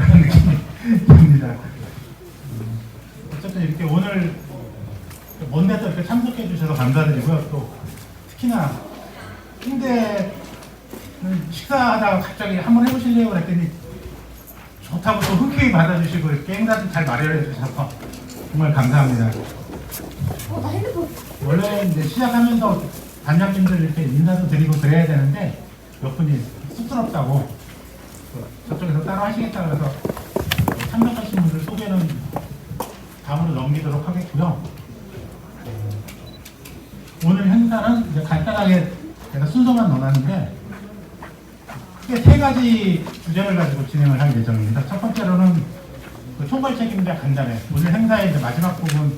있다는 느낌이 듭니다. 어쨌든 이렇게 오늘 먼데도 이렇게 참석해 주셔서 감사드리고요. 또 특히나 홍대는 식사하다가 갑자기 한번 해보시려고 그랬더니 좋다고 또 흔쾌히 받아주시고 이렇게 행사도 잘 마련해 주셔서 정말 감사합니다. 원래 이제 시작하면서 단장님들 이렇게 인사도 드리고 그래야 되는데 몇 분이 쑥스럽다고 저쪽에서 따로 하시겠다 그래서 참석하신 분들 소개는 다음으로 넘기도록 하겠고요. 오늘 행사는 이제 간단하게 제가 순서만 넣어놨는데 크게 세 가지 주제를 가지고 진행을 할 예정입니다. 첫 번째로는 그 총괄 책임자 간담회, 오늘 행사의 이제 마지막 부분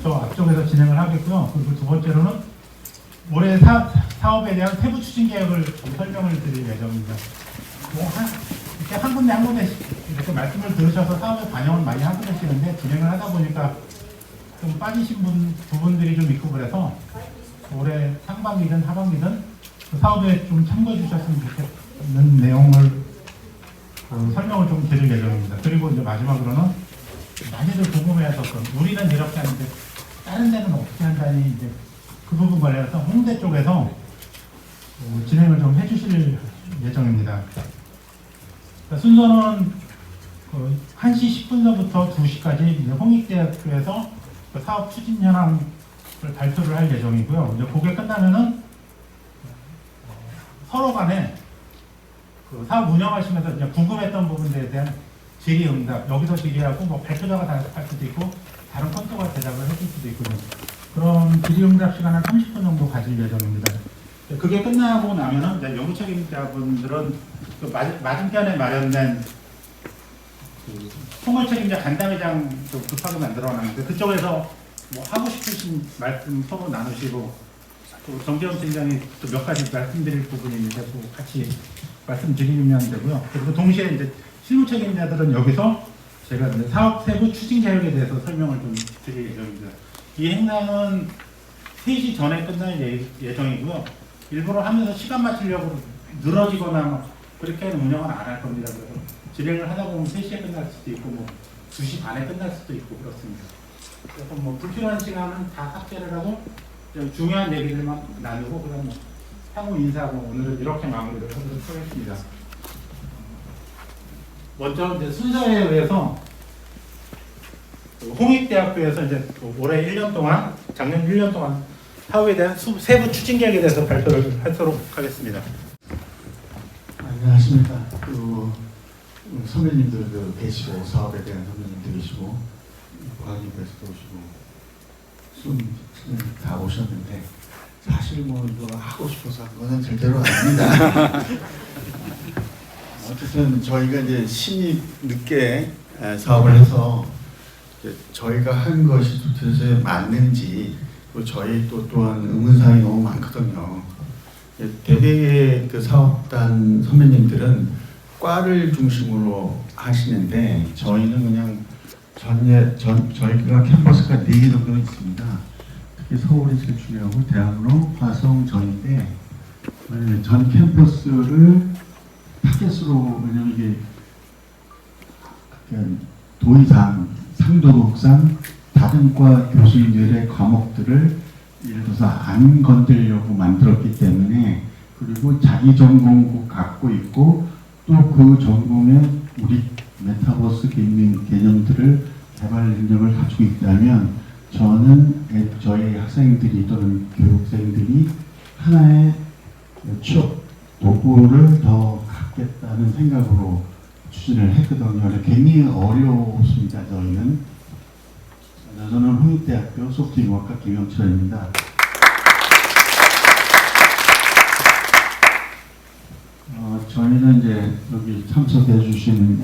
저 앞쪽에서 진행을 하겠고요. 그리고 두 번째로는 올해 사업에 대한 세부 추진 계획을 설명을 드릴 예정입니다. 이렇게 한 군데 한 군데 이렇게 말씀을 들으셔서 사업에 반영을 많이 하고 계시는데 진행을 하다 보니까 좀 빠지신 부분들이 좀 있고 그래서 올해 상반기든 하반기든 그 사업에 좀 참고해 주셨으면 좋겠는 내용을 설명을 좀 드릴 예정입니다. 그리고 이제 마지막으로는 많이들 궁금해하셨던 우리는 이렇게 하는데 다른 데는 어떻게 한다니 이제 그 부분 관련해서 홍대 쪽에서 진행을 좀 해주실 예정입니다. 그러니까 순서는 1시 10분 전부터 2시까지 홍익대학교에서 그 사업 추진 현황을 발표를 할 예정이고요. 이제 그게 끝나면은 서로 간에 그 사업 운영하시면서 이제 궁금했던 부분들에 대한 질의응답, 여기서 질의하고 뭐 발표자가 할 수도 있고 다른 컨터가 대답을 해줄 수도 있거든요. 그런 질의응답 시간 한 30분 정도 가질 예정입니다. 그게 끝나고 나면은 이제 연구 책임자분들은 그 맞은편에 마련된 그 총괄 책임자 간담회장도 급하게 만들어놨는데 그쪽에서 뭐 하고 싶으신 말씀 서로 나누시고 또 정재훈 팀장이 또 몇 가지 말씀드릴 부분이 있는데 또 같이 말씀드리면 되고요. 그리고 동시에 이제 실무 책임자들은 여기서 제가 이제 사업 세부 추진 계획에 대해서 설명을 좀 드릴 예정입니다. 이 행사는 3시 전에 끝날 예정이고요. 일부러 하면서 시간 맞추려고 늘어지거나 뭐 그렇게는 운영은 안 할 겁니다. 그래서 진행을 하다 보면 3시에 끝날 수도 있고 뭐 2시 반에 끝날 수도 있고 그렇습니다. 그래서 뭐 불필요한 시간은 다 삭제를 하고 중요한 얘기들만 나누고 그럼 뭐 향후 인사하고 오늘은 이렇게 마무리를 하도록 하겠습니다. 먼저 이제 순서에 의해서 홍익대학교에서 이제 올해 1년 동안, 작년 1년 동안 사업에 대한 세부 추진 계획에 대해서 발표를 하도록 하겠습니다. 안녕하십니까. 선배님들도 계시고 사업에 대한 선배님도 계시고 과학님께서도 오시고 다 오셨는데 사실 뭐 이거 하고 싶어서 한 거는 절대로 아닙니다. 어쨌든 저희가 이제 신입 늦게 사업을 해서 저희가 한 것이 도대체 맞는지 또 저희 또한 의문사항이 너무 많거든요. 대개의 그 사업단 선배님들은 과를 중심으로 하시는데 저희는 그냥 저희가 캠퍼스가 4개 정도 있습니다. 특히 서울이 제일 중요하고 대학로, 화성, 전인데 전 캠퍼스를 타겟으로 왜냐면 이게 도의상, 상도국상 다른 과 교수님들의 과목들을 예를 들어서 안 건드리려고 만들었기 때문에 그리고 자기 전공국 갖고 있고 또 그 전공에 우리 메타버스 개념들을 개발 능력을 가지고 있다면 저는 저희 학생들이 또는 교육생들이 하나의 취업 도구를 더 갖겠다는 생각으로 추진을 했거든요. 굉장히 어려웠습니다. 저는 홍익대학교 소프트웨어학과 김영철입니다. 저희는 이제 여기 참석해 주신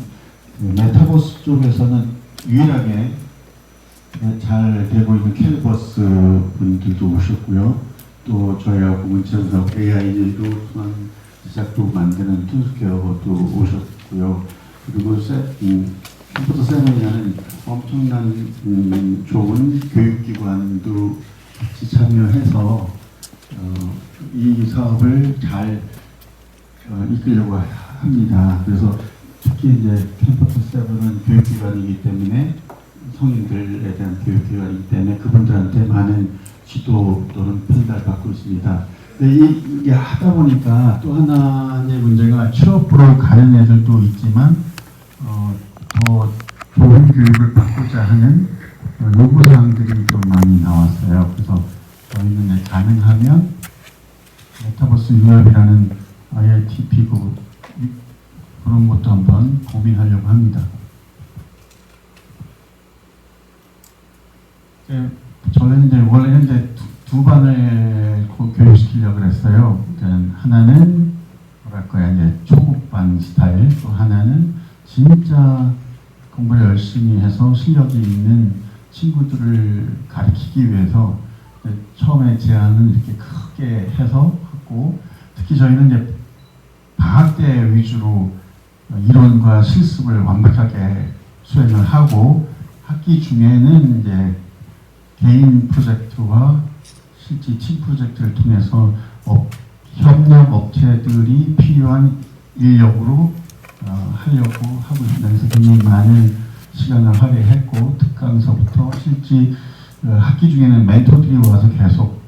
메타버스 쪽에서는 유일하게 잘 되고 있는 캘버스 분들도 오셨고요. 또 저희하고 문체에서 AI로 통한 제작도 만드는 툰스케어도 오셨고요. 그리고 컴퓨터 세미나는 엄청난 좋은 교육기관도 같이 참여해서 이 사업을 잘 이끌려고 합니다. 그래서 특히 이제 캠퍼스 첩법대로는 교육기관이기 때문에 성인들에 대한 교육기관이기 때문에 그분들한테 많은 지도 또는 편달을 받고 있습니다. 근데 이게 하다 보니까 또 하나의 문제가 취업으로 가는 애들도 있지만 더 좋은 교육을 받고자 하는 요구사항들이 좀 많이 나왔어요. 그래서 저희는 가능하면 메타버스 유협이라는 IITP 그런 것도 한번 고민하려고 합니다. 저는 이제 원래는 이제 두 반을 교육시키려고 했어요. 하나는 뭐랄까요, 이제 초급반 스타일, 또 하나는 진짜 공부를 열심히 해서 실력이 있는 친구들을 가르치기 위해서 처음에 제안은 이렇게 크게 해서 하고, 특히 저희는 이제 방학 때 위주로 이론과 실습을 완벽하게 수행을 하고, 학기 중에는 이제 개인 프로젝트와 실제 팀 프로젝트를 통해서 협력 업체들이 필요한 인력으로 하려고 하고 있습니다. 그래서 굉장히 많은 시간을 할애했고, 특강서부터 실제 학기 중에는 멘토들이 와서 계속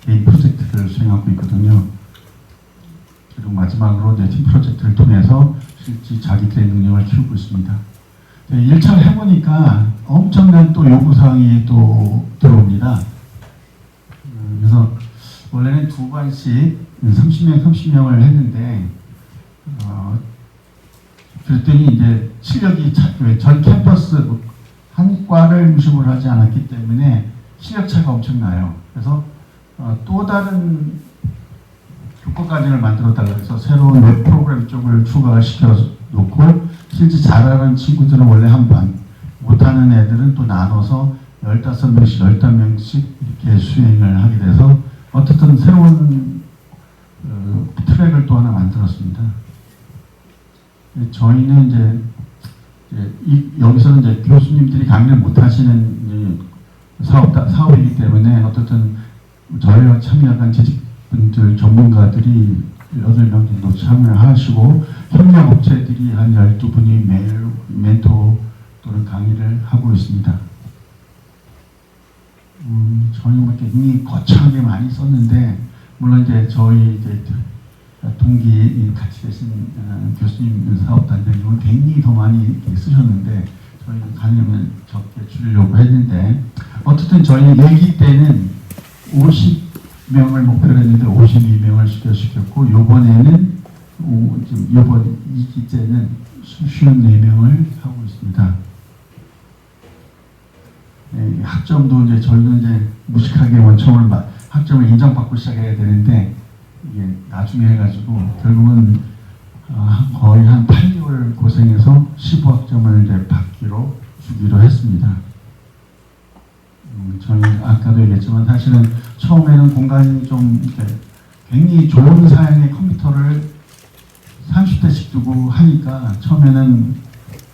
개인 프로젝트를 수행하고 있거든요. 그리고 마지막으로 이제 팀 프로젝트를 통해서 실제 자기들의 능력을 키우고 있습니다. 1차를 해보니까 엄청난 또 요구사항이 또 들어옵니다. 그래서 원래는 두 반씩 30명을 했는데, 그랬더니 이제 실력이 전 캠퍼스 한 과를 중심으로 하지 않았기 때문에 실력 차이가 엄청나요. 그래서 또 다른 교과 과정을 만들어 달라고 해서 새로운 웹 프로그램 쪽을 추가시켜 놓고, 실제 잘하는 친구들은 원래 한 반, 못하는 애들은 또 나눠서 15명씩, 15명씩 이렇게 수행을 하게 돼서 어떻든 새로운 트랙을 또 하나 만들었습니다. 저희는 이제 여기서는 이제 교수님들이 강의를 못 하시는 사업이기 때문에 어떻든 저희와 참여한 재직분들, 전문가들이 8명 정도 참여하시고, 협력업체들이 한 12분이 매일 멘토 또는 강의를 하고 있습니다. 저희는 굉장히 거창하게 많이 썼는데, 물론 이제 저희 이제 동기 같이 계신 교수님, 사업단장님은 굉장히 더 많이 쓰셨는데, 저희는 가능하면 적게 줄이려고 했는데, 어쨌든 저희는 1기 때는 50명을 목표로 했는데 52명을 시켰고, 요번에는 요번 2기째는 54명을 하고 있습니다. 학점도 이제 저희는 이제 무식하게 원청을 학점을 인정받고 시작해야 되는데, 이게 나중에 해가지고 결국은 거의 한 8개월 고생해서 15학점을 이제 주기로 했습니다. 저희 아까도 얘기했지만 사실은 처음에는 공간이 좀 이렇게 굉장히 좋은 사양의 컴퓨터를 30대씩 두고 하니까 처음에는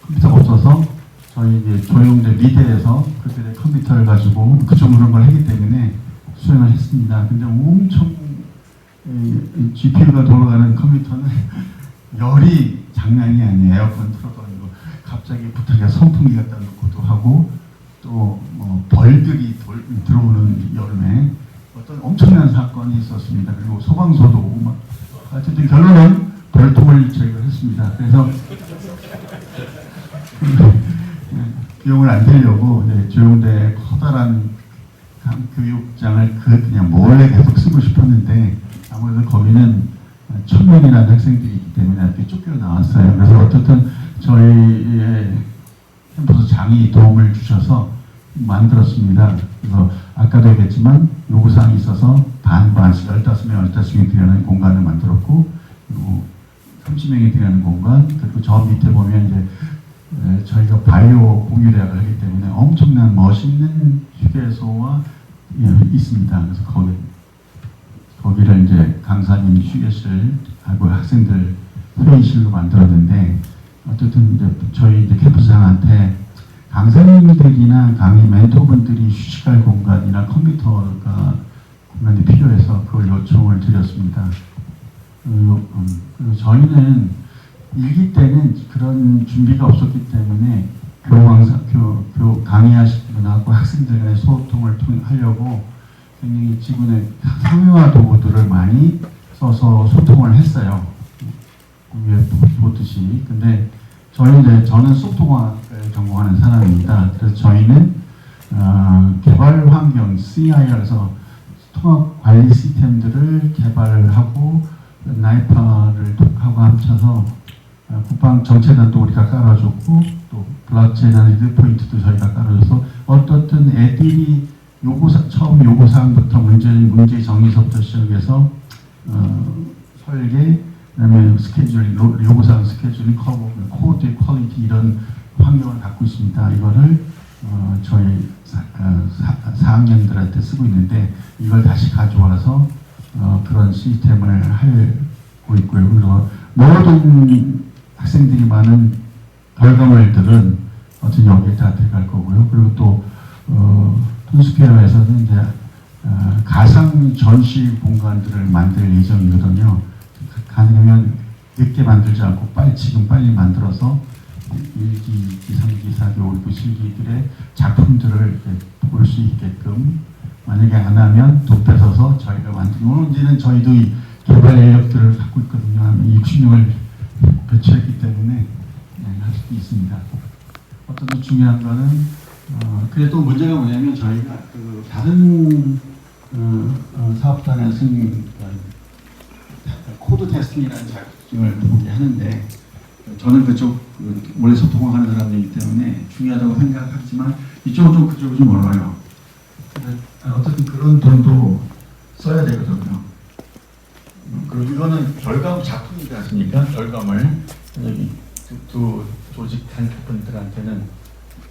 컴퓨터가 없어서 저희 이제 조용대 미대에서 그들의 컴퓨터를 가지고 그런 걸 하기 때문에 수행을 했습니다. 근데 엄청 GPU가 돌아가는 컴퓨터는 열이 장난이 아니에요. 에어컨 틀어가지고 갑자기 부탁해 선풍기 갖다 놓고도 하고, 또 벌들이 들어오는 여름에 어떤 엄청난 사건이 있었습니다. 그리고 소방서도 오고 막 어쨌든 결론은 벌통을 저희가 했습니다. 그래서 비용을 안 들려고 조용대 커다란 교육장을 그냥 몰래 계속 쓰고 싶었는데, 아무래도 거기는 1000명이라는 학생들이 있기 때문에 이렇게 쫓겨 나왔어요. 그래서 어쨌든 저희의 캠퍼스 장이 도움을 주셔서 만들었습니다. 그래서 아까도 얘기했지만 요구사항이 있어서 반씩 15명이 들어가는 공간을 만들었고, 그리고 30명이 들어가는 공간, 그리고 저 밑에 보면 이제 저희가 바이오 공유대학을 하기 때문에 엄청난 멋있는 휴게소와 있습니다. 그래서 거기를 이제 강사님 휴게실하고 학생들 회의실로 만들었는데, 어쨌든 이제 저희 이제 캠퍼스장한테 강사님들이나 강의 멘토분들이 휴식할 공간이나 컴퓨터가 공간이 필요해서 그걸 요청을 드렸습니다. 그리고 저희는 일기 때는 그런 준비가 없었기 때문에 강의하시는 분하고 학생들 간의 소통을 하려고 굉장히 지구의 상용화 도구들을 많이 써서 소통을 했어요. 위에 보듯이. 근데 저는 소프트웨어를 전공하는 사람입니다. 그래서 저희는 개발 환경 CIR에서 통합 관리 시스템들을 개발하고 나이파를 하고 합쳐서 국방 정체단도 우리가 깔아줬고 또 블록체인 리드 포인트도 저희가 깔아줘서 어떻든 애들이 처음 요구사항부터 문제 정의서부터 시작해서 설계, 그다음에 스케줄링, 요구사항 스케줄링, 커버, 코드, 퀄리티 이런 환경을 갖고 있습니다. 이거를 저희 4학년들한테 쓰고 있는데 이걸 다시 가져와서 그런 시스템을 하고 있고요. 그리고 모든 학생들이 많은 결과물들은 어쨌든 여기에 다 들어갈 거고요. 그리고 또 톤스퀘어에서는 이제 가상 전시 공간들을 만들 예정이거든요. 가능하면 늦게 만들지 않고 지금 빨리 만들어서 1기, 2기, 3기, 4기, 5기, 7기들의 작품들을 볼 수 있게끔 만약에 안 하면 돈 뺏어서 저희가 만들고 문제는 저희도 이 개발 인력들을 갖고 있거든요. 한 60명을 배치했기 때문에 할 수도 있습니다. 어떤 중요한 거는 그래도 문제가 뭐냐면 저희가 그 다른 사업단에 쓴 코드 테스팅이라는 자격증을 보게 하는데 저는 그쪽 원래 소통하는 사람이기 때문에 중요하다고 생각하지만 이쪽은 좀 그쪽은 좀 어려워요. 어쨌든 그런 돈도 써야 되거든요. 그리고 이거는 결과물 작품이지 않습니까? 결과물 여기 두 조직 단체분들한테는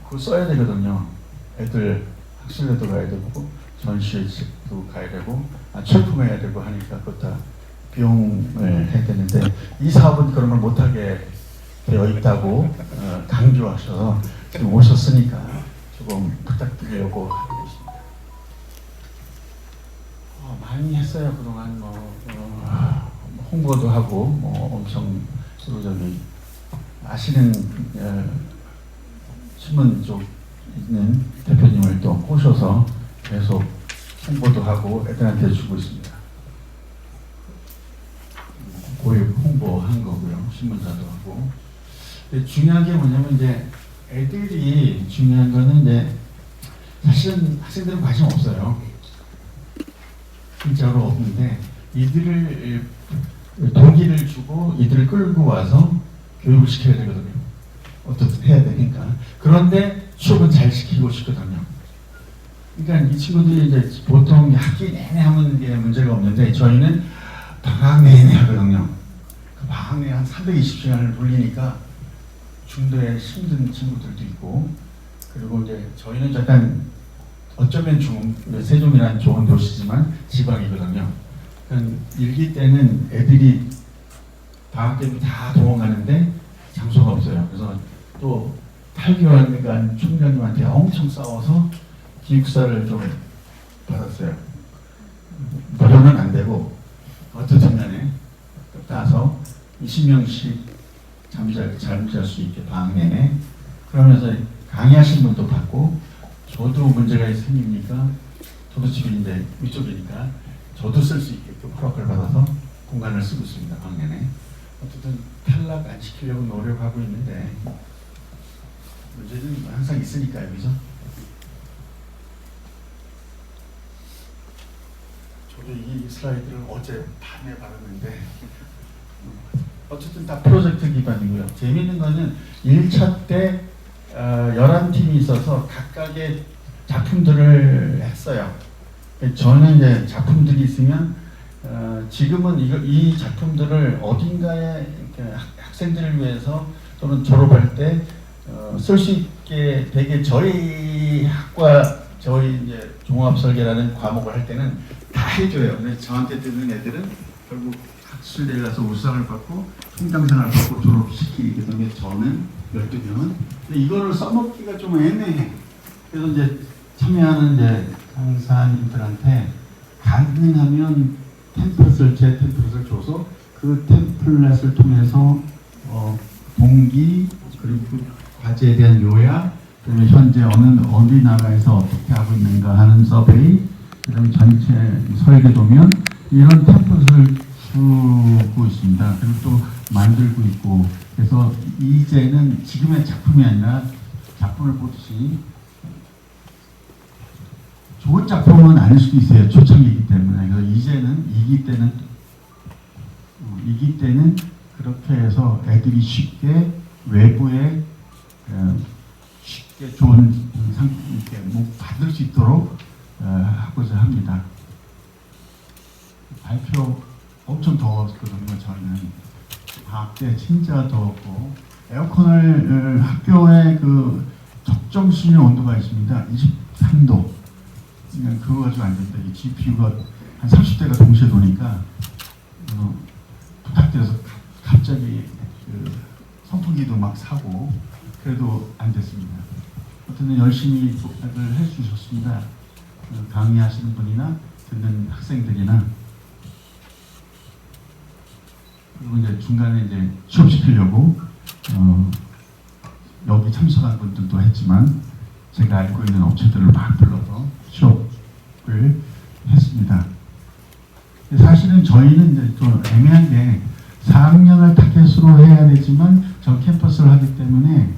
그거 써야 되거든요. 애들 학술에도 가야 되고 전시회도 가야 되고 출품해야 되고 하니까 그것 다 비용을 해야 되는데 이 사업은 그런 걸 못하게 되어 있다고 강조하셔서 지금 오셨으니까 조금 부탁드리려고 하고 계십니다. 많이 했어요. 그동안 홍보도 하고 엄청 그리고 저기 아시는 신문 쪽 있는 대표님을 또 꼬셔서 계속 홍보도 하고 애들한테 주고 있습니다. 고액 홍보한 거고요. 신문사도 하고. 근데 중요한 게 뭐냐면 이제 애들이 중요한 거는 이제 사실은 학생들은 관심 없어요. 진짜로 없는데 이들을 동기를 주고 이들을 끌고 와서 교육을 시켜야 되거든요. 어떻든 해야 되니까. 그런데 수업은 잘 시키고 싶거든요. 그러니까 이 친구들이 이제 보통 학기 내내 하면 게 문제가 없는데 저희는 방학 내내 하거든요. 그 방학 내내 한 320시간을 돌리니까 중도에 힘든 친구들도 있고 그리고 이제 저희는 약간 어쩌면 세종이라는 좋은 도시지만 지방이거든요. 그러니까 일기 때는 애들이 방학 때문에 다 도망가는데 장소가 없어요. 그래서 또 8개월간 총장님한테 엄청 싸워서 기숙사를 좀 받았어요. 무료는 안 되고 어떤 면에 따서 20명씩 잠잘 수 있게 방학 내내 그러면서 강의하신 분도 받고 저도 문제가 생기니까 저도 집인데 위쪽이니까 저도 쓸 수 있게끔 허락을 받아서 공간을 쓰고 있습니다. 방학 내내. 어쨌든 탈락 안 시키려고 노력하고 있는데 문제는 항상 있으니까요. 그죠? 저도 이 슬라이드를 어제 밤에 받았는데 어쨌든 다 프로젝트 기반이고요. 재미있는 거는 1차 때 11팀이 있어서 각각의 작품들을 했어요. 저는 이제 작품들이 있으면 지금은 이 작품들을 어딘가에 학생들을 위해서 또는 졸업할 때 쓸 수 있게 되게 저희 학과 저희 이제 종합설계라는 과목을 할 때는 다 해줘요. 근데 저한테 듣는 애들은 결국 학술대에 가서 우수상을 받고 총장상을 받고 졸업시키기 때문에 저는 12명은 근데 이거를 써먹기가 좀 애매해. 그래서 이제 참여하는 이제 강사님들한테 가능하면 템플릿을 제 템플릿을 줘서 그 템플릿을 통해서 동기 그리고 그 과제에 대한 요약, 그다음에 현재 어느 나라에서 어떻게 하고 있는가 하는 서베이, 그다음에 전체 설계도면 이런 템플릿을 주고 있습니다. 그리고 또 만들고 있고, 그래서 이제는 지금의 작품이 아니라 작품을 보듯이 좋은 작품은 아닐 수도 있어요. 초창기이기 때문에. 그래서 이제는 이기 때는 그렇게 해서 애들이 쉽게 외부에 쉽게 좋은 이렇게 받을 수 있도록 하고자 합니다. 발표 엄청 더웠거든요. 저희는 방학 때 진짜 더웠고, 에어컨을 학교에 그 적정 수준 온도가 있습니다. 23도. 그거 가지고 안 된다. 이 GPU가 한 30대가 동시에 도니까 부탁드려서 갑자기 그 선풍기도 막 사고, 그래도 안 됐습니다. 어쨌든 열심히 부탁을 해주셨습니다. 강의하시는 분이나 듣는 학생들이나, 그리고 이제 중간에 이제 취업시키려고 여기 참석한 분들도 했지만 제가 알고 있는 업체들을 막 불러서 취업을 했습니다. 사실은 저희는 이제 좀 애매한 게 4학년을 타겟으로 해야 되지만 전 캠퍼스를 하기 때문에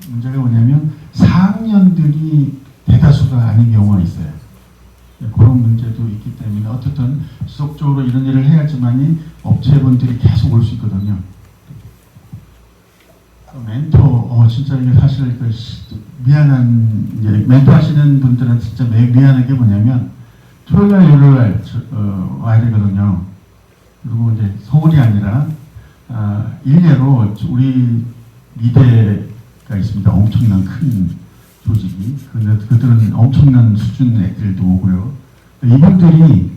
문제가 뭐냐면 4학년들이 대다수가 아닌 경우가 있어요. 그런 문제도 있기 때문에 어쨌든 지속적으로 이런 일을 해야지만이 업체분들이 계속 올 수 있거든요. 멘토, 진짜 이게 사실 미안한, 이제 멘토 하시는 분들은 진짜 미안한 게 뭐냐면 토요일날, 일요일날 와야 되거든요. 그리고 이제 서울이 아니라 일례로 우리 미대가 있습니다. 엄청난 큰 조직이. 그들은 엄청난 수준의 애들도 오고요. 이분들이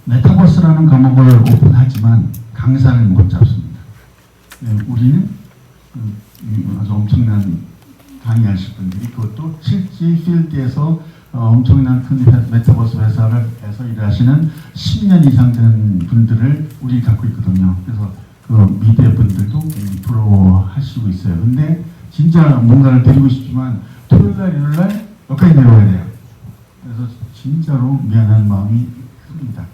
메타버스라는 과목을 오픈하지만 강사를 못 잡습니다. 우리는 아주 엄청난 강의하실 분들이, 그것도 실제 필드에서 엄청난 큰 메타버스 회사에서 일하시는 10년 이상 된 분들을 우리 갖고 있거든요. 그래서 그 미대 분들도 부러워하시고 있어요. 근데 진짜 뭔가를 드리고 싶지만 토요일날, 일요일날 여기까지 내려와야 돼요. 그래서 진짜로 미안한 마음이 큽니다.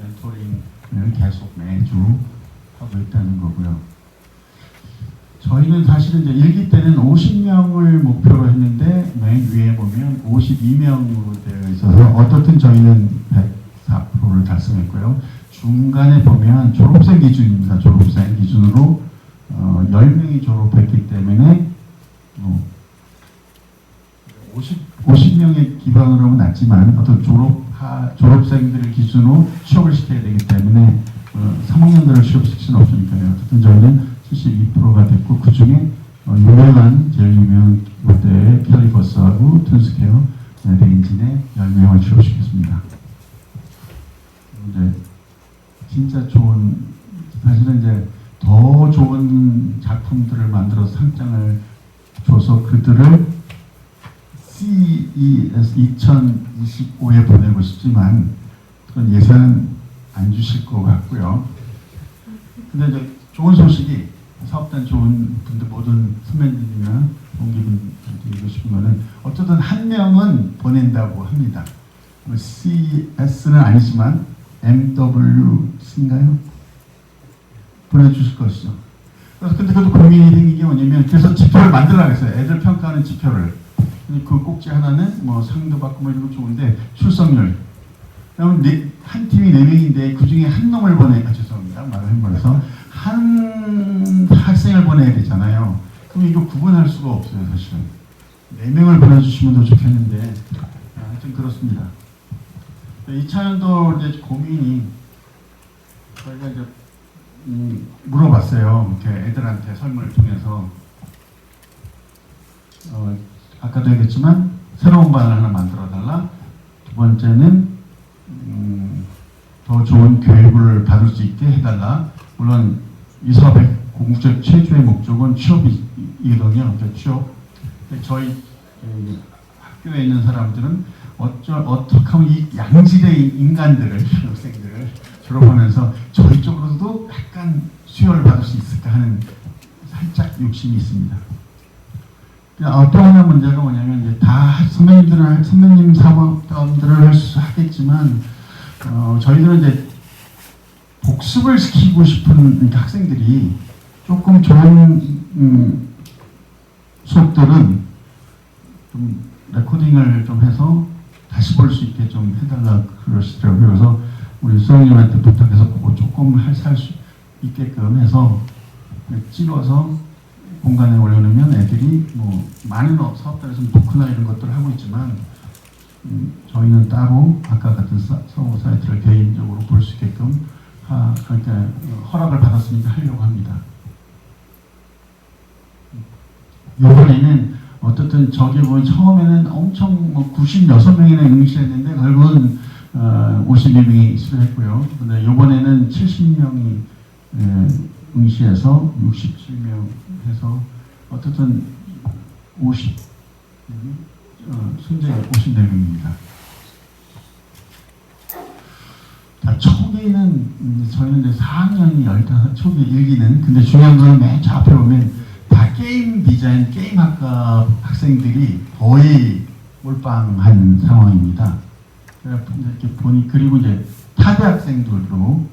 멘토링을 계속 매주 하고 있다는 거고요. 저희는 사실은 이제 1기 때는 50명을 목표로 했는데 맨 위에 보면 52명으로 되어 있어서 어떻든 저희는 104%를 달성했고요. 중간에 보면 졸업생 기준입니다. 졸업생 기준으로 10명이 졸업했기 때문에 50명의 기반으로는 낮지만 어떤 졸업생들을 기준으로 취업을 시켜야 되기 때문에 3학년들을 취업시킬 수는 없으니까요. 어쨌든 저희는 72%가 됐고, 그 중에 제일 유명한 롯데의 캘리버스하고 툰스케어 레인진에 10명을 취업시켰습니다. 이제 진짜 좋은, 사실은 이제 더 좋은 작품들을 만들어서 상장을 줘서 그들을 CES 2025에 보내고 싶지만 그런 예산은 안 주실 것 같고요. 근데 이제 좋은 소식이, 사업단 좋은 분들, 모든 선배님이나 동기분들이 드리고 싶은 거는 어쨌든 한 명은 보낸다고 합니다. CS는 아니지만 MWC인가요? 보내주실 것이죠. 그래서 근데 그것도 고민이 생긴 게 뭐냐면, 그래서 지표를 만들려고 했어요. 애들 평가하는 지표를. 그 꼭지 하나는 뭐 상도 받고 뭐 이런 거 좋은데 출석률. 그러면 한 팀이 4명인데 그 중에 한 놈을 죄송합니다. 말을 해버려서 한 학생을 보내야 되잖아요. 그럼 이거 구분할 수가 없어요, 사실은. 4명을 보내주시면 더 좋겠는데, 하여튼 그렇습니다. 2차년도 이제 고민이, 저희가 이제 물어봤어요. 이렇게 애들한테 설문을 통해서. 아까도 얘기했지만 새로운 반을 하나 만들어달라. 두 번째는 더 좋은 교육을 받을 수 있게 해달라. 물론 이 사업의 궁극적 최초의 목적은 취업이거든요. 취업. 저희 학교에 있는 사람들은 어떻게 하면 이 양질의 인간들을, 학생들을 졸업하면서 저희 쪽으로도 약간 수혈을 받을 수 있을까 하는 살짝 욕심이 있습니다. 또 하나 문제가 뭐냐면 이제 다 선배님 사범들을 하겠지만 저희들은 이제 복습을 시키고 싶은 학생들이 조금 좋은 수업들은 좀 레코딩을 좀 해서 다시 볼 수 있게 좀 해달라 그러시더라고요. 그래서 우리 수영님한테 부탁해서 그거 조금 할 수 있게끔 해서 찍어서 공간에 올려놓으면 애들이 뭐 많은 사업단에서 노크나 이런 것들을 하고 있지만 저희는 따로 아까 같은 서버 사이트를 개인적으로 볼 수 있게끔 그러니까 허락을 받았으니까 하려고 합니다. 이번에는 어떻든 저기 보면 처음에는 엄청 96명이나 응시했는데 결국은 52명이 수료했고요. 근데 이번에는 70명이 응시해서 67명 해서 어쨌든 50 순자가 54명입니다. 자, 초기는 저희는 이제 4학년이 15 초기 1기는 근데 중요한 거는 맨 앞에 보면 다 게임 디자인 게임학과 학생들이 거의 몰빵한 상황입니다. 이렇게 보니 그리고 이제 타대 학생들도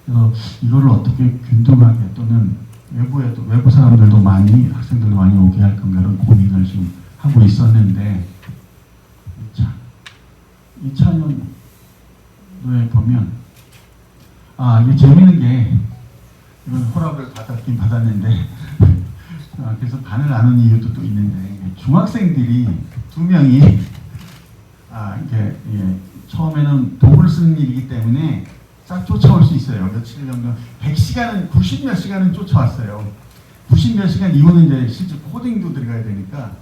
그래서 이거를 어떻게 균등하게 또는 외부 사람들도 많이 학생들도 많이 오게 할 건가를 고민을 지금 하고 있었는데 2차년도에 보면 이게 재밌는 게 이건 허락을 받았긴 받았는데 그래서 반을 나눈 이유도 또 있는데 중학생들이 2명이 이게 처음에는 도구를 쓰는 일이기 때문에 쫙 쫓아올 수 있어요. 며칠 정도 100시간은 90몇 시간은 쫓아왔어요. 90몇 시간 이후는 이제 실제 코딩도 들어가야 되니까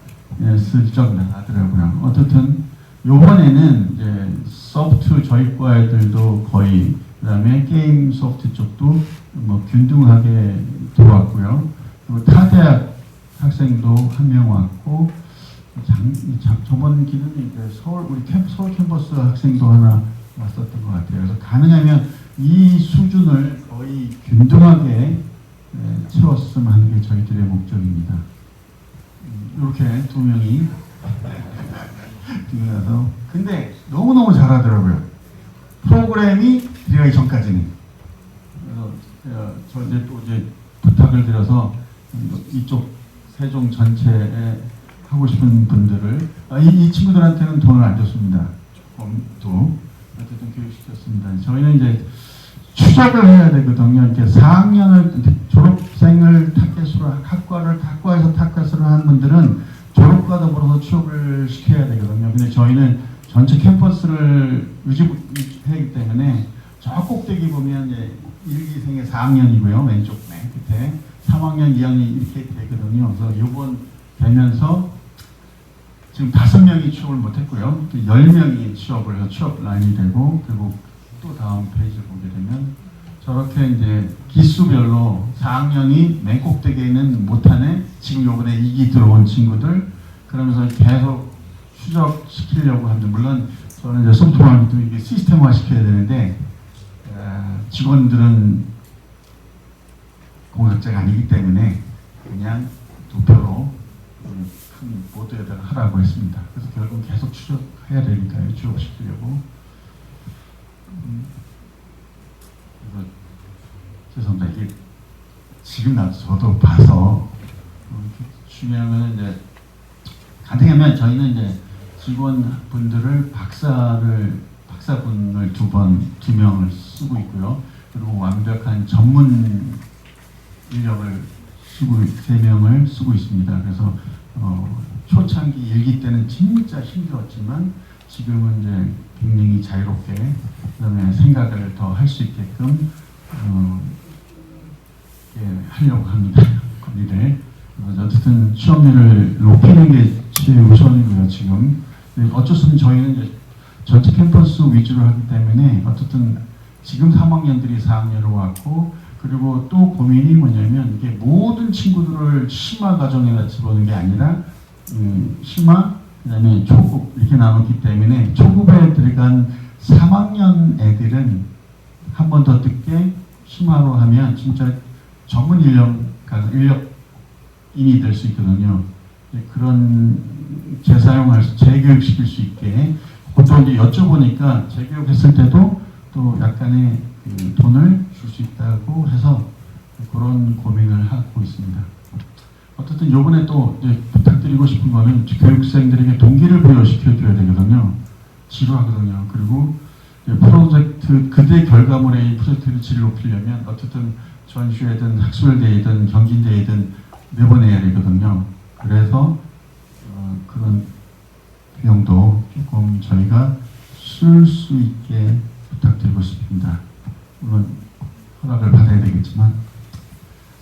슬쩍 나가더라고요. 어쨌든 요번에는 이제 소프트 저희 과 애들도 거의 그다음에 게임 소프트 쪽도 뭐 균등하게 들어왔고요. 그리고 타대학 학생도 1명 왔고 저번 기는 이제 서울 캠퍼스 학생도 하나 왔었던 것 같아요. 그래서 가능하면 이 수준을 거의 균등하게 채웠으면 하는 게 저희들의 목적입니다. 이렇게 2명이 들어가서 근데 너무너무 잘하더라고요. 프로그램이 들어가기 전까지는. 그래서 저 이제 부탁을 드려서 이쪽 세종 전체에 하고 싶은 분들을 이 친구들한테는 돈을 안 줬습니다. 조금 또 어쨌든 교육시켰습니다. 저희는 이제 추적을 해야 되거든요. 이렇게 4학년을 졸업생을 학과에서 타겟으로 하는 분들은 졸업과 더불어서 취업을 시켜야 되거든요. 근데 저희는 전체 캠퍼스를 유지하기 때문에 저 꼭대기 보면 이제 1, 2생의 4학년이고요. 왼쪽 맨 끝에 3학년, 2학년 이렇게 되거든요. 그래서 이번 되면서 지금 5명이 취업을 못했고요. 10명이 취업 라인이 되고 그리고 또 다음 페이지를 보게 되면 저렇게 이제 기수별로 4학년이 맨 꼭대기에는 못하네. 지금 요번에 2기 들어온 친구들 그러면서 계속 추적시키려고 하는데 물론 저는 이제 소프트웨어도 이게 시스템화 시켜야 되는데 직원들은 공학자가 아니기 때문에 그냥 도표로 큰 보드에다가 하라고 했습니다. 그래서 결국 계속 추적해야 되니까요. 취업시키려고. 그래서 죄송합니다. 이게 지금 저도 봐서 중요한 건 이제 가능하면 저희는 이제 직원분들을 박사분을 2명을 쓰고 있고요. 그리고 완벽한 전문 인력을 3명을 쓰고 있습니다. 그래서 초창기 1기 때는 진짜 힘들었지만 지금은 이제 굉장히 자유롭게 그다음에 생각을 더 할 수 있게끔 하려고 합니다. 거기를 어쨌든 취업률을 높이는 게 최우선이고요. 지금 어쩔 수 없는 저희는 이제 전체 캠퍼스 위주로 하기 때문에 어쨌든 지금 3학년들이 4학년으로 왔고 그리고 또 고민이 뭐냐면 이게 모든 친구들을 심화 과정에다 집어넣는 게 아니라 심화 그다음에 초급 이렇게 나눴기 때문에 초급에 들어간 3학년 애들은 한 번 더 듣게 심화로 하면 진짜 전문 인력인이 될 수 있거든요. 그런 재교육시킬 수 있게 보통 이제 여쭤보니까 재교육했을 때도 또 약간의 그 돈을 줄 수 있다고 해서 그런 고민을 하고 있습니다. 어쨌든 요번에 또 이제 부탁드리고 싶은 거는 교육생들에게 동기를 부여시켜줘야 되거든요. 지루하거든요. 그리고 프로젝트 그대 결과물에 이 프로젝트를 질을 높이려면 어쨌든 전시회든 학술대회든 경진대회든 매번 해야 되거든요. 그래서 그런 비용도 조금 저희가 쓸 수 있게 부탁드리고 싶습니다. 물론 허락을 받아야 되겠지만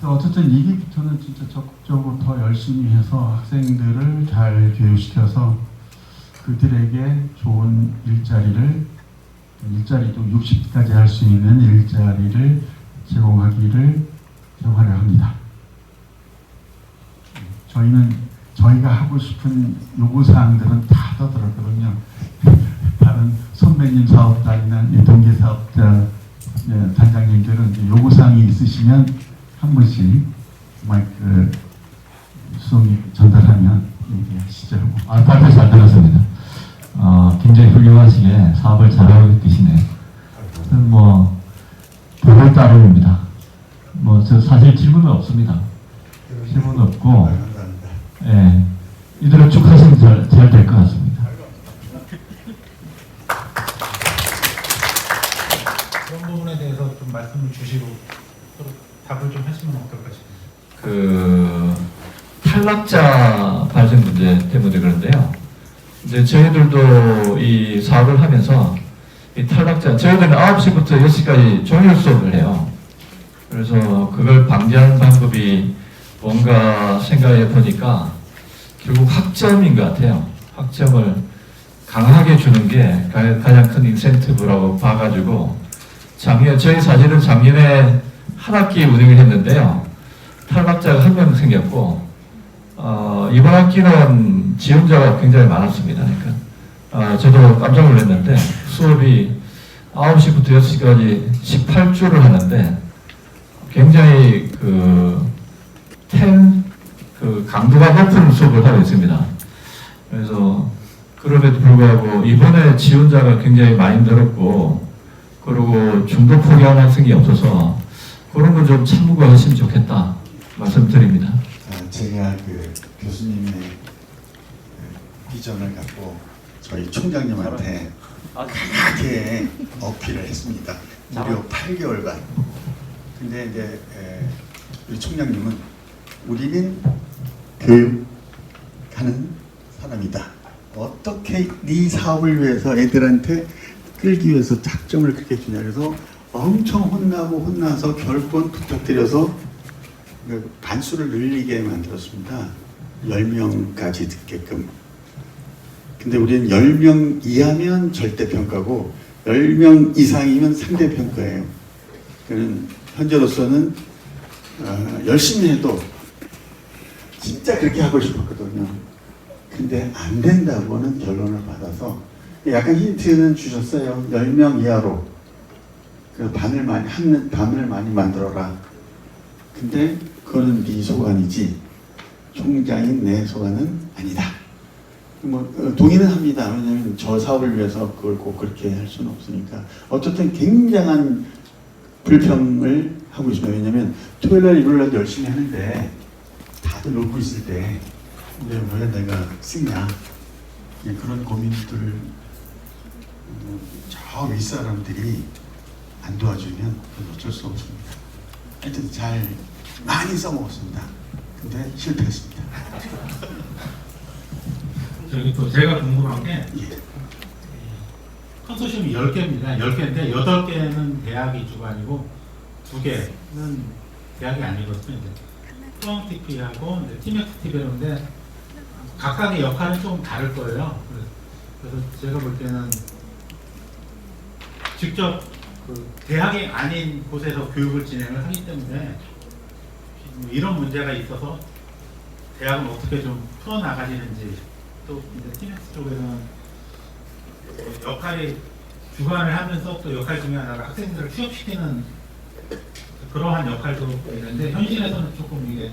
어쨌든 2기부터는 진짜 적극적으로 더 열심히 해서 학생들을 잘 교육시켜서 그들에게 좋은 일자리도 60까지 할 수 있는 일자리를 제공하려고 합니다. 저희가 하고 싶은 요구사항들은 다 떠들었거든요. 다른 선배님 사업단이나 동기 사업자 단장님들은 요구사항이 있으시면 한 분씩 마이크 수송이 전달하면 얘기하시죠. 발표 잘 들었습니다. 굉장히 훌륭하시게 사업을 잘하고 계시네. 뭐 보고 따름입니다. 저 사실 질문은 없습니다. 질문은 없고, 감사합니다. 예, 이대로 쭉 하시면 잘 될 것 같습니다. 그런 부분에 대해서 좀 말씀을 주시고 서로 답을 좀 하시면 어떨까 싶습니다. 그 탈락자 발생 문제 때문에 그런데요. 이제 저희들도 이 사업을 하면서 이 탈락자, 저희들은 9시부터 6시까지 종일 수업을 해요. 그래서 그걸 방지하는 방법이 뭔가 생각해 보니까 결국 학점인 것 같아요. 학점을 강하게 주는 게 가장 큰 인센티브라고 봐가지고 저희 사실은 작년에 한 학기 운영을 했는데요. 탈락자가 한 명 생겼고 이번 학기는 지원자가 굉장히 많았습니다. 그러니까 저도 깜짝 놀랐는데 수업이 9시부터 6시까지 18주를 하는데 굉장히 그 강도가 높은 수업을 하고 있습니다. 그래서 그럼에도 불구하고 이번에 지원자가 굉장히 많이 늘었고 그리고 중도 포기한 학생이 없어서 그런 걸 좀 참고하시면 좋겠다 말씀드립니다. 제가 그 교수님의 비전을 갖고 저희 총장님한테 강하게 어필을 했습니다. 무려 8개월간. 근데 이제 우리 총장님은 우리는 교육하는 사람이다. 어떻게 네 사업을 위해서 애들한테 끌기 위해서 학점을 그렇게 주냐. 그래서 엄청 혼나서 결권 부탁드려서 반수를 늘리게 만들었습니다. 10명까지 듣게끔. 근데 우리는 10명 이하면 절대평가고 10명 이상이면 상대평가예요. 그는 현재로서는 열심히 해도 진짜 그렇게 하고 싶었거든요. 근데 안 된다고는 결론을 받아서 약간 힌트는 주셨어요. 10명 이하로 반을 많이 만들어라. 근데 그거는 네 소관이지 총장인 내 소관은 아니다. 동의는 합니다. 왜냐하면 저 사업을 위해서 그걸 꼭 그렇게 할 수는 없으니까. 어쨌든 굉장한 불평을 하고 있습니다. 왜냐하면 토요일날 일요일날 열심히 하는데 다들 놀고 있을 때 왜 내가 쓰냐 그런 고민들을 저 윗사람들이 안 도와주면 그건 어쩔 수 없습니다. 하여튼 많이 써먹었습니다. 근데 실패했습니다. 저기 또 제가 궁금한 게 컨소시엄이 10개입니다. 10개인데 8개는 대학이 주관이고 2개는 대학이 아니거든요. 투앙TP하고 팀엑스TV인데 각각의 역할은 좀 다를 거예요. 그래서 제가 볼 때는 직접 대학이 아닌 곳에서 교육을 진행을 하기 때문에 이런 문제가 있어서 대학은 어떻게 좀 풀어나가시는지 또 이제 TMX 쪽에서는 역할이 주관을 하면서 또 역할 중에 하나가 학생들을 취업시키는 그러한 역할도 있는데 현실에서는 조금 이게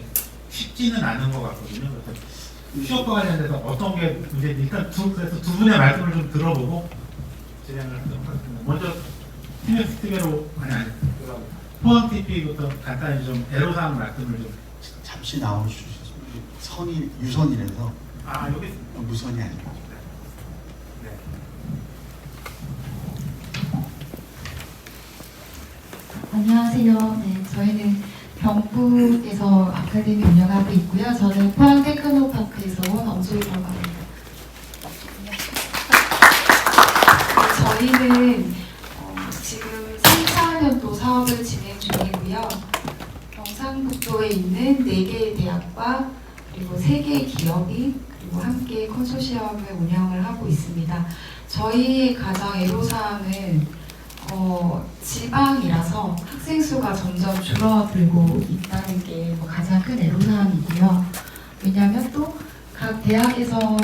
쉽지는 않은 것 같거든요. 그래서 취업과 관련돼서 어떤 게 문제인지 일단 그래서 두 분의 말씀을 좀 들어보고 진행을 하도록 하겠습니다. 먼저 티맥스 TV로 포항 TV부터 간단히 좀 애로사항 말씀을 좀. 잠시 나오주셨습니다. 선이 유선이라서 여기 있습니다. 무선이 아니고. 네. 안녕하세요. 네, 저희는 경북에서 아카데미 운영하고 있고요. 저는 포항 테크노파크에서 온 엄소희라고 합니다. 네, 저희는 지금 3차년도 사업을 진행 중이고요. 경상북도에 있는 4개의 대학과 그리고 3개의 기업이 그리고 함께 컨소시엄을 운영을 하고 있습니다. 저희의 가장 애로사항은 지방이라서 학생 수가 점점 줄어들고 있다는 게 가장 큰 애로사항이고요. 왜냐하면 또 각 대학에서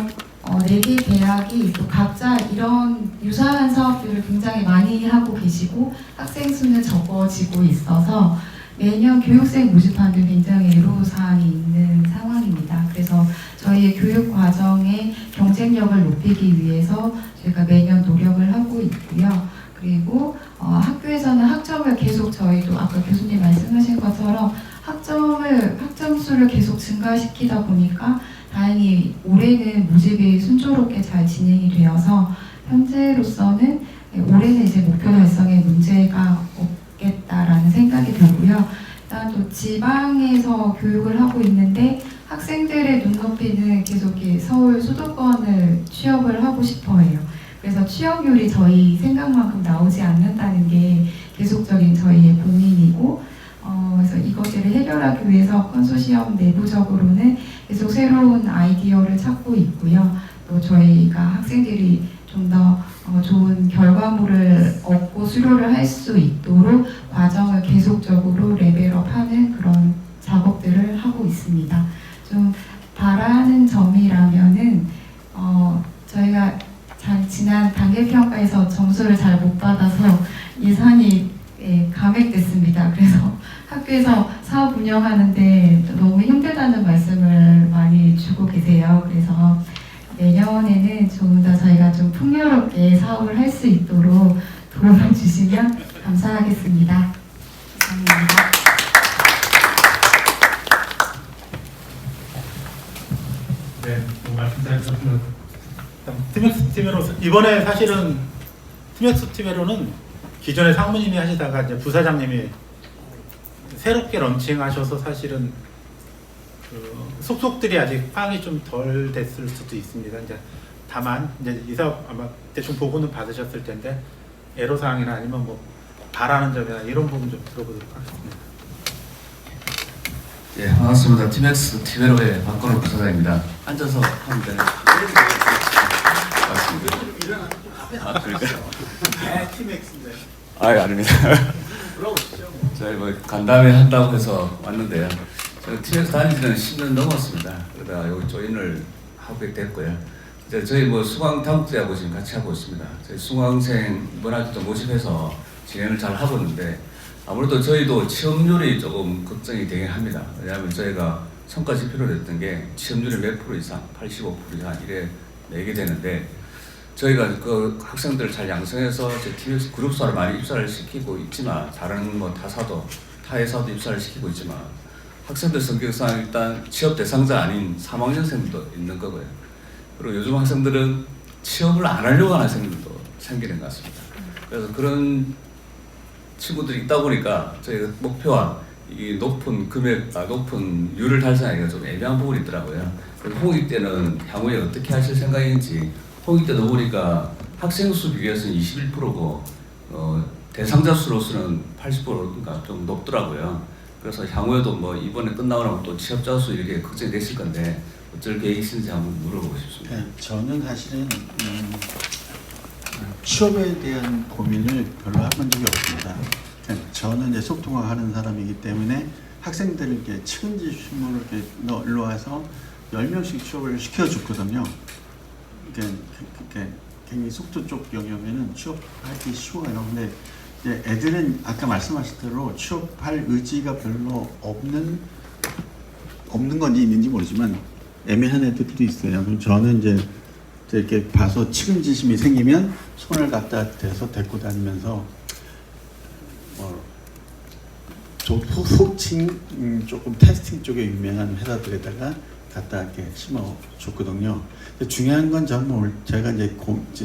4개 대학이 또 각자 이런 유사한 사업들을 굉장히 많이 하고 계시고 학생 수는 적어지고 있어서 매년 교육생 모집하는데 굉장히 애로사항이 있는 상황입니다. 그래서 저희의 교육 과정의 경쟁력을 높이기 위해서 저희가 매년 노력을 하고 있고요. 그리고 학교에서는 학점을 계속 저희도 아까 교수님 말씀하신 것처럼 학점수를 계속 증가시키다 보니까 다행히 올해는 모집이 순조롭게 잘 진행이 되어서 현재로서는 올해는 이제 목표 달성에 문제가 없겠다라는 생각이 들고요. 일단 또 지방에서 교육을 하고 있는데 학생들의 눈높이는 계속 서울 수도권을 취업을 하고 싶어 해요. 그래서 취업률이 저희 생각만큼 나오지 않는다는 게 계속적인 저희의 고민이고 그래서 이것들을 해결하기 위해서 컨소시엄 내부적으로는 계속 새로운 아이디어를 찾고 있고요. 또 저희가 학생들이 좀 더 좋은 결과물을 얻고 수료를 할 수 있도록 과정을 계속적으로 레벨업하는 그런 작업들을 하고 있습니다. 좀 바라는 점이라면은 저희가 지난 단계평가에서 점수를 잘 못 받아서 예산이 감액됐습니다. 그래서 학교에서 사업 운영하는데 너무 힘들다는 말씀을 많이 주고 계세요. 그래서 내년에는 조금 더 저희가 좀 풍요롭게 사업을 할 수 있도록 도움을 주시면 감사하겠습니다. 감사합니다. 네, 말씀 잘 들었습니다. 티맥스 TV로 이번에 사실은 티맥스 TV로는 기존에 상무님이 하시다가 이제 부사장님이 새롭게 런칭하셔서 사실은 속속들이 아직 파악이 좀 덜 됐을 수도 있습니다. 이제 다만 이제 이 사업 아마 대충 보고는 받으셨을 텐데 애로사항이나 아니면 뭐 바라는 점이나 이런 부분 좀 들어보도록 하겠습니다. 예, 반갑습니다. 티맥스 TV로의 박건욱 부사장입니다. 앉아서 하면 되나요? 맞습니다. 그럴까요? 네, 티맥스인데. 아닙니다. 저희 간담회 한다고 해서 왔는데요. 저는 티맥스 다닌 지는 10년 넘었습니다. 그러다 여기 조인을 하게 됐고요. 이제 저희 수강 당국자하고 지금 같이 하고 있습니다. 저희 수강생 이번 학기도 모집해서 진행을 잘 하고 있는데 아무래도 저희도 취업률이 조금 걱정이 되긴 합니다. 왜냐하면 저희가 성과 지표로 했던 게 취업률이 몇 프로 이상, 85% 이상 이래 내게 되는데 저희가 그 학생들을 잘 양성해서 TBS 그룹사를 많이 입사를 시키고 있지만 다른 타사도 타회사도 입사를 시키고 있지만 학생들 성격상 일단 취업 대상자 아닌 3학년생도 있는 거고요. 그리고 요즘 학생들은 취업을 안 하려고 하는 학생들도 생기는 것 같습니다. 그래서 그런 친구들이 있다 보니까 저희가 목표와 이 높은 금액, 높은 율을 달성하기가 좀 애매한 부분이 있더라고요. 홍익 때는 향후에 어떻게 하실 생각인지 홍익 때도 보니까 학생 수 비교해서는 21%고 대상자 수로서는 80%인가 좀 높더라고요. 그래서 향후에도 이번에 끝나고 나면 또 취업자 수 이렇게 걱정되실 건데 어쩔 계획이신지 한번 물어보고 싶습니다. 네, 저는 사실은 취업에 대한 고민을 별로 해본 적이 없습니다. 저는 이제 속통학 하는 사람이기 때문에 학생들을 이렇게 측은지 신문을 이렇게 일로 와서 10명씩 취업을 시켜줬거든요. 이렇게 굉장히 속초 쪽 영역에는 취업하기 쉬워요. 근데 이제 애들은 아까 말씀하신 대로 취업할 의지가 별로 없는 건지 있는지 모르지만 애매한 애들도 있어요. 그럼 저는 이제 이렇게 봐서 측은지심이 생기면 손을 갖다 대서 데리고 다니면서 후칭 조금 테스팅 쪽에 유명한 회사들에다가 갖다 이렇게 심어줬거든요. 근데 중요한 건 저는 제가 이제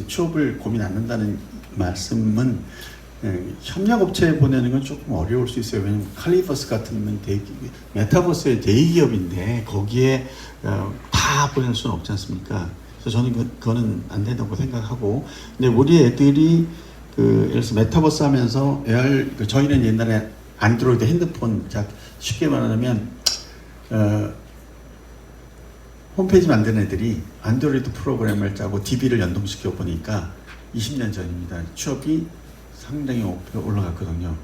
취업을 고민 안 한다는 말씀은 협력업체에 보내는 건 조금 어려울 수 있어요. 왜냐면 칼리버스 같은 메타버스의 대기업인데 거기에 다 보낼 수는 없지 않습니까? 그래서 저는 그거는 안 된다고 생각하고, 근데 우리 애들이 예를 들어서 메타버스 하면서 저희는 옛날에 안드로이드 핸드폰, 쉽게 말하면 홈페이지 만드는 애들이 안드로이드 프로그램을 짜고 DB를 연동시켜 보니까 20년 전입니다. 취업이 상당히 올라갔거든요.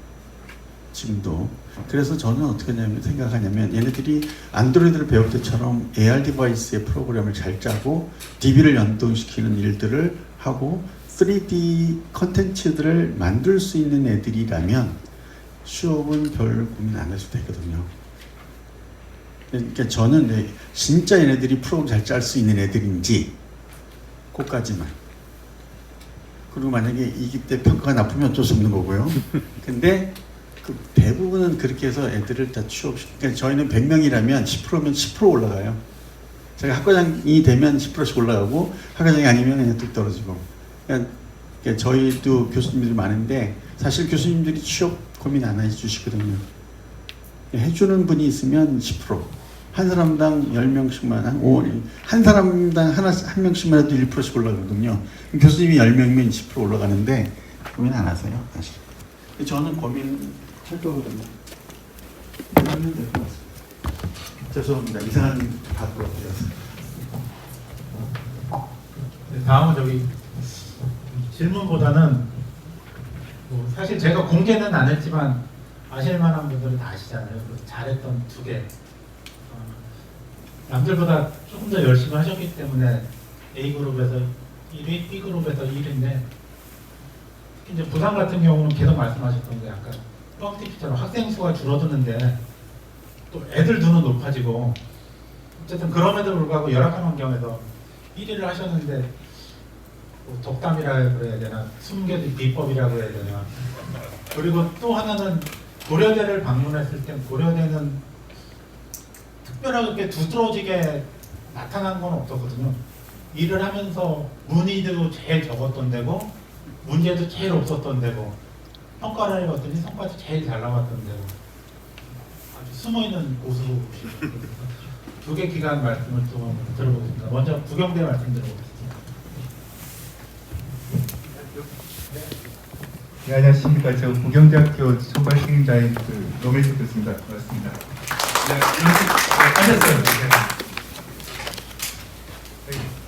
지금도. 그래서 저는 어떻게 생각하냐면 얘네들이 안드로이드를 배울 때처럼 AR 디바이스의 프로그램을 잘 짜고 DB를 연동시키는 일들을 하고 3D 컨텐츠들을 만들 수 있는 애들이라면 취업은 별 고민 안 해도 되거든요. 그러니까 저는 진짜 얘네들이 프로그램 잘 짤 수 있는 애들인지 그것까지만. 그리고 만약에 이기 때 평가가 나쁘면 어쩔 수 없는 거고요. 근데 대부분은 그렇게 해서 애들을 다 그러니까 저희는 100명이라면 10%면 10% 올라가요. 제가 학과장이 되면 10%씩 올라가고 학과장이 아니면 그냥 뚝 떨어지고. 그러니까 저희도 교수님들이 많은데 사실 교수님들이 취업 고민 안 해주시거든요. 해주는 분이 있으면 10%. 한 사람당 10명씩만, 한 사람당 한 명씩만 해도 1%씩 올라가거든요. 교수님이 10명이면 10% 올라가는데 고민 안 하세요, 사실. 저는 고민할 거거든요. 하면 될 것 같습니다. 죄송합니다. 이상한 답으로 드렸습니다. 다음은 질문보다는 사실 제가 공개는 안 했지만 아실 만한 분들은 다 아시잖아요. 잘했던 2개. 남들보다 조금 더 열심히 하셨기 때문에 A그룹에서 1위, B그룹에서 1위인데 특히 이제 부산 같은 경우는 계속 말씀하셨던 게 약간 뻥튀기처럼 학생 수가 줄어드는데 또 애들 눈은 높아지고 어쨌든 그럼에도 불구하고 열악한 환경에서 1위를 하셨는데 덕담이라 그래야 되나 숨겨진 비법이라고 해야 되나. 그리고 또 하나는 고려대를 방문했을 때 고려대는 특별하게 두드러지게 나타난 건 없었거든요. 일을 하면서 문의도 제일 적었던 데고 문제도 제일 없었던 데고 평가를 해봤더니 성과도 제일 잘 나왔던 데고 아주 숨어있는 고수로 2개 기관 말씀을 좀 들어보겠습니다. 먼저 부경대 말씀 들어보겠습니다. 네, 안녕하십니까. 저 부경대학교 총괄책임자인 노멜식 교수입니다. 반갑습니다. 앉았어요.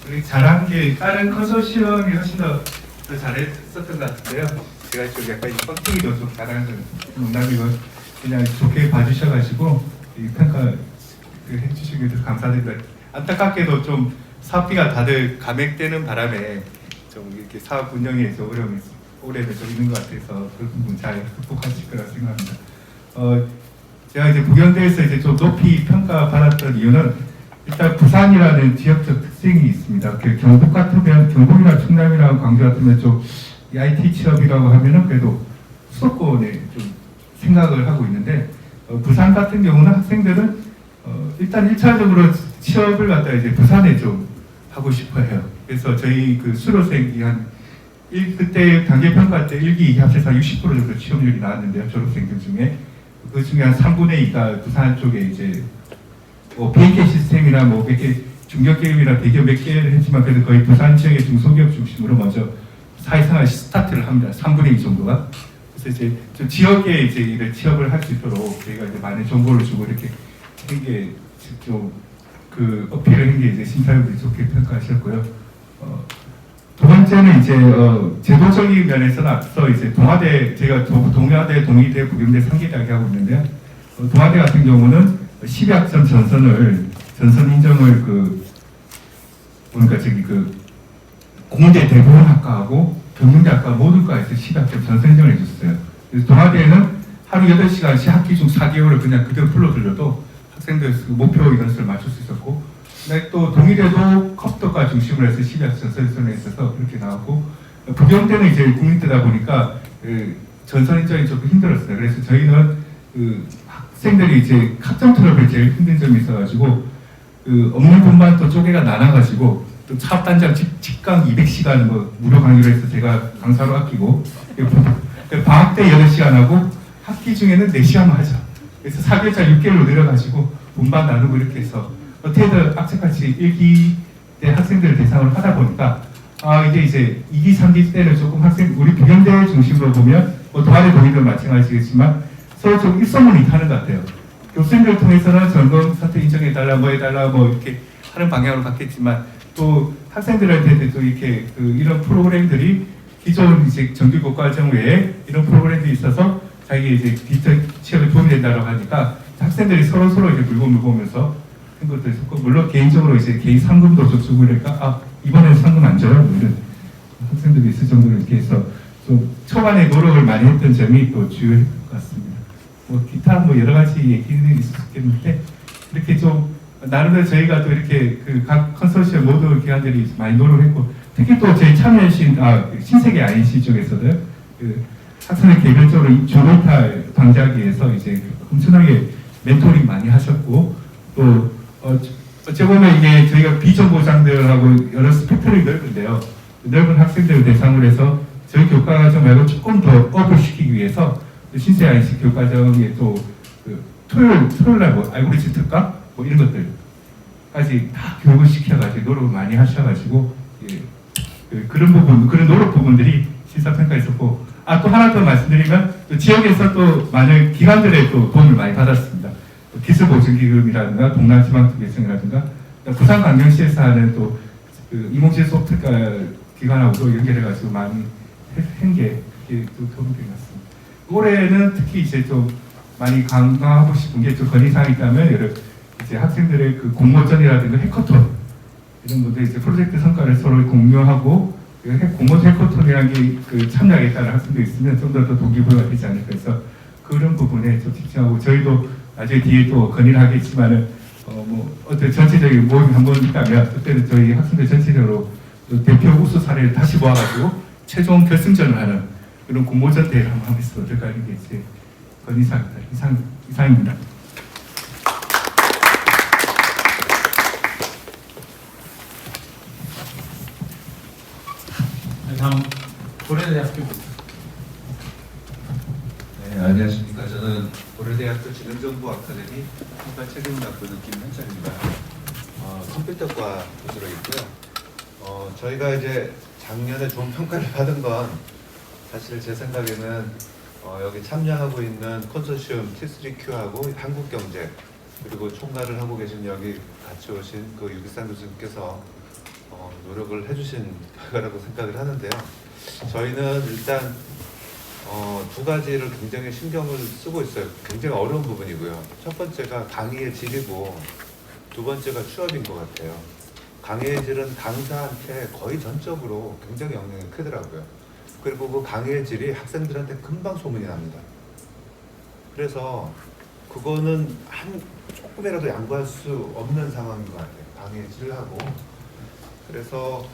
우리 잘한 게 다른 컨소시엄이 훨씬 더 잘했었던 것 같은데요. 제가 좀 약간 뻥튀기도 좀 잘하는 건 농담이고 그냥 좋게 봐주셔가지고 이 평가 해주시기 위해서 감사드립니다. 안타깝게도 좀 사업비가 다들 감액되는 바람에 좀 이렇게 사업 운영에 좀 어려움이 올해는 좀 있는 것 같아서 그 부분 잘 극복하실 거라 생각합니다. 제가 이제 부경대에서 이제 좀 높이 평가받았던 이유는 일단 부산이라는 지역적 특징이 있습니다. 경북 같으면 경북이나 충남이나 광주 같으면 좀 IT 취업이라고 하면은 그래도 수도권에 좀 생각을 하고 있는데 부산 같은 경우는 학생들은 일단 1차적으로 취업을 갖다 이제 부산에 좀 하고 싶어 해요. 그래서 저희 그 수료생이 그때 단계 평가 때 1기, 2기 합쳐서 60% 정도 취업률이 나왔는데요. 졸업생들 중에. 그 중에 한 3분의 2가 부산 쪽에 이제 BK 시스템이나 몇 개 중견기업이나 대기업 몇 개를 했지만 그래도 거의 부산 지역의 중소기업 중심으로 먼저 사회생활 스타트를 합니다. 3분의 2 정도가. 그래서 이제 좀 지역에 이제 이를 취업을 할 수 있도록 저희가 이제 많은 정보를 주고 이렇게 한 게 좀 그 어필을 한 게 이제 심사위원들이 좋게 평가하셨고요. 두 번째는 이제 제도적인 면에서는 앞서 이제 동아대 제가 동아대, 동의대, 부경대 3개 이야기하고 있는데요. 동아대 같은 경우는 12학점 전선 인정을 그러니까 저기 공대 대부분 학과하고 경영대 학과 모든 과에서 10학점 전선정을 해줬어요. 그래서 동아대에는 하루 8시간씩 학기 중 4개월을 그냥 그대로 불러들여도 학생들 목표 인원수를 맞출 수 있었고, 근데 또 동일에도 컵떡과 중심으로 해서 10학점 전선에 있어서 그렇게 나왔고, 부경대는 이제 국립대다 보니까 전선 인정이 조금 힘들었어요. 그래서 저희는 학생들이 이제 학점 트러블이 제일 힘든 점이 있어가지고 업무 분반 또 쪼개가 나눠가지고 또 차단장 직강 200시간 뭐 무료 강의를 해서 제가 강사로 아끼고, 방학 때 8시간 하고 학기 중에는 4시간만 하죠. 그래서 4개월차 6개월로 내려가지고 분반 나누고 이렇게 해서 어떻게든 악착같이 1기 때 학생들을 대상으로 하다 보니까 이제 2기, 3기 때는 조금 우리 부경대 중심으로 보면 뭐 동아대 동의도 마찬가지겠지만 서로 좀 일소문이 타는 것 같아요. 교수님들 통해서는 전공 사태 인정해달라, 뭐 해달라, 뭐 이렇게 하는 방향으로 갔겠지만 또 학생들한테도 이렇게 이런 프로그램들이 기존 이제 정규 과정 외에 이런 프로그램들이 있어서 자기 이제 디지털 취업에 도움이 된다고 하니까 학생들이 서로 이제 물건을 보면서 한 것도 있었고, 물론 개인적으로 이제 개인 상금도 좀 주고 그러니까 이번에는 상금 안 줘요, 뭐 이런 학생들이 있을 정도로 이렇게 해서 좀 초반에 노력을 많이 했던 점이 또 주요할 것 같습니다. 뭐 기타 뭐 여러 가지 얘기는 있었겠는데 이렇게 좀 나름대로 저희가 또 이렇게 각 컨소시엄 모든 기관들이 많이 노력했고, 특히 또 저희 참여하신 신세계 INC 쪽에서도 학생들 개별적으로 주로탈 방지하기 위해서 이제 엄청나게 멘토링 많이 하셨고, 또 어찌 보면 이게 저희가 비정보장들하고 여러 스펙트럼이 넓은데요. 넓은 학생들을 대상으로 해서 저희 교과과정 말고 조금 더 업을 시키기 위해서 신세 IC 교과정에 또 토요일 날 뭐 알고리즘 특강 뭐 이런 것들까지 다 교육을 시켜가지고 노력을 많이 하셔가지고 그런 부분, 그런 노력 부분들이 심사평가에 있었고, 또 하나 더 말씀드리면 또 지역에서 또 많은 기관들의 또 도움을 많이 받았습니다. 기술보증기금이라든가 동남지방특별청이라든가 부산광역시에서 하는 또 이몽실 소프트웨어 기관하고도 연결해가지고 많이 한 게 도움이 된 것 같습니다. 올해는 특히 이제 좀 많이 강화하고 싶은 게 좀 건의사항이 있다면 여러 이제 학생들의 공모전이라든가 해커톤 이런 것들 이제 프로젝트 성과를 서로 공유하고 공모전 해커톤이라는 게 참여하겠다는 학생도 있으면 좀 더 동기부여가 되지 않을까 해서 그런 부분에 좀 집중하고, 저희도 나중에 뒤에 또 건의를 하겠지만은 뭐 어떤 전체적인 모임이 한번 있다면 그때는 저희 학생들 전체적으로 대표 우수 사례를 다시 모아가지고 최종 결승전을 하는 그런 공모전 대회를 한번 하면서 어떨까 하는 게 제 건의사항입니다. 이상입니다. 다음 고려대학교. 네, 안녕하십니까. 저는 고려대학교 지능정보아카데미 평가 책임을 맡고 있는 김현철입니다. 컴퓨터과 교수로 있고요. 저희가 이제 작년에 좋은 평가를 받은 건 사실 제 생각에는 여기 참여하고 있는 컨소시엄 T3Q하고 한국경제 그리고 총괄을 하고 계신 여기 같이 오신 유기상 교수님께서 노력을 해주신 결과라고 생각을 하는데요. 저희는 일단 두 가지를 굉장히 신경을 쓰고 있어요. 굉장히 어려운 부분이고요. 첫 번째가 강의의 질이고 두 번째가 취업인 것 같아요. 강의의 질은 강사한테 거의 전적으로 굉장히 영향이 크더라고요. 그리고 그 강의의 질이 학생들한테 금방 소문이 납니다. 그래서 그거는 조금이라도 양보할 수 없는 상황인 것 같아요. 강의의 질하고. 그래서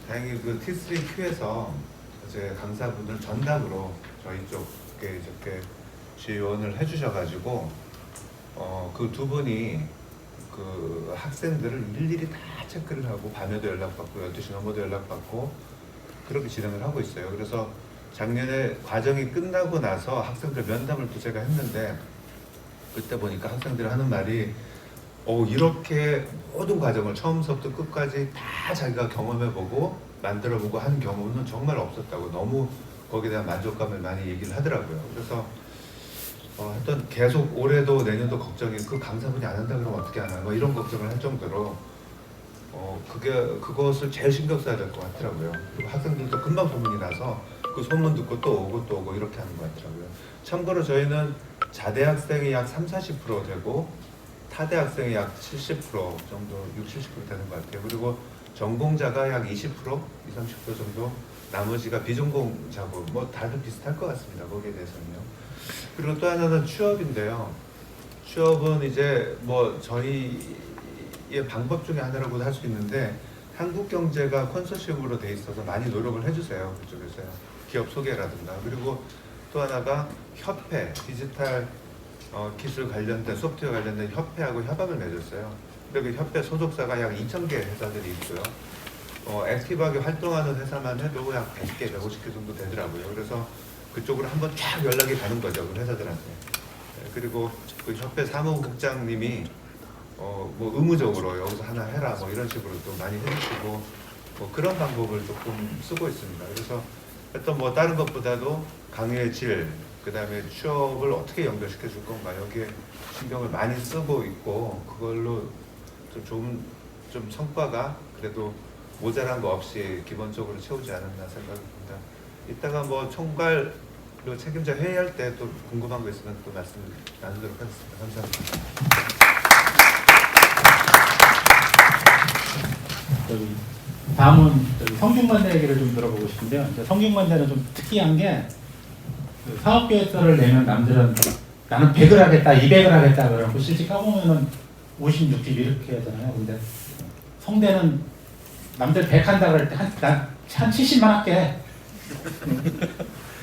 다행히 T3Q에서 이제 강사분들 전담으로 저희 쪽에 이렇게 지원을 해주셔가지고 그 두 분이 학생들을 일일이 다 체크를 하고 밤에도 연락받고 12시 넘어도 연락받고 그렇게 진행을 하고 있어요. 그래서 작년에 과정이 끝나고 나서 학생들 면담을 또 제가 했는데 그때 보니까 학생들이 하는 말이 이렇게 모든 과정을 처음부터 끝까지 다 자기가 경험해보고 만들어보고 한 경우는 정말 없었다고 너무 거기에 대한 만족감을 많이 얘기를 하더라고요. 그래서 하여튼 계속 올해도 내년도 걱정이 강사분이 안 한다 그러면 어떻게 하나 뭐 이런 걱정을 할 정도로 그것을 제일 신경 써야 될 것 같더라고요. 그리고 학생들도 금방 소문이 나서 그 소문 듣고 또 오고 이렇게 하는 것 같더라고요. 참고로 저희는 자대 학생이 약 30-40% 되고 타 대학생이 약 70% 정도, 60-70% 되는 것 같아요. 그리고 전공자가 약 20%, 20-30% 정도, 나머지가 비전공자고 뭐 다들 비슷할 것 같습니다. 거기에 대해서는요. 그리고 또 하나는 취업인데요. 취업은 이제 뭐 저희의 방법 중에 하나라고도 할 수 있는데 한국경제가 컨소시엄으로 돼 있어서 많이 노력을 해주세요. 그쪽에서요. 기업 소개라든가. 그리고 또 하나가 협회, 디지털 기술 관련된 소프트웨어 관련된 협회하고 협약을 맺었어요. 그리고 협회 소속사가 약 2,000개 회사들이 있고요. 액티브하게 활동하는 회사만 해도 약 100개, 150개 정도 되더라고요. 그래서 그쪽으로 한번 쫙 연락이 가는 거죠, 그 회사들한테. 그리고 그 협회 사무국장님이 뭐 의무적으로 여기서 하나 해라 뭐 이런 식으로 또 많이 해주시고 뭐 그런 방법을 조금 쓰고 있습니다. 그래서 하여튼 뭐 다른 것보다도 강의의 질, 그 다음에 취업을 어떻게 연결시켜 줄 건가 여기에 신경을 많이 쓰고 있고 그걸로 좀 성과가 그래도 모자란 거 없이 기본적으로 채우지 않았나 생각합니다. 이따가 뭐 총괄로 책임자 회의할 때 또 궁금한 거 있으면 또 말씀 나누도록 하겠습니다. 감사합니다. 다음은 성균관대 얘기를 좀 들어보고 싶은데요. 이제 성균관대는 좀 특이한 게 그 사업계획서를 내면 남들은 나는 100을 하겠다, 200을 하겠다 그러고 실제 까보면은 50, 60 이렇게 하잖아요. 근데 성대는 남들 100 한다 그럴 때 한 70만 할게.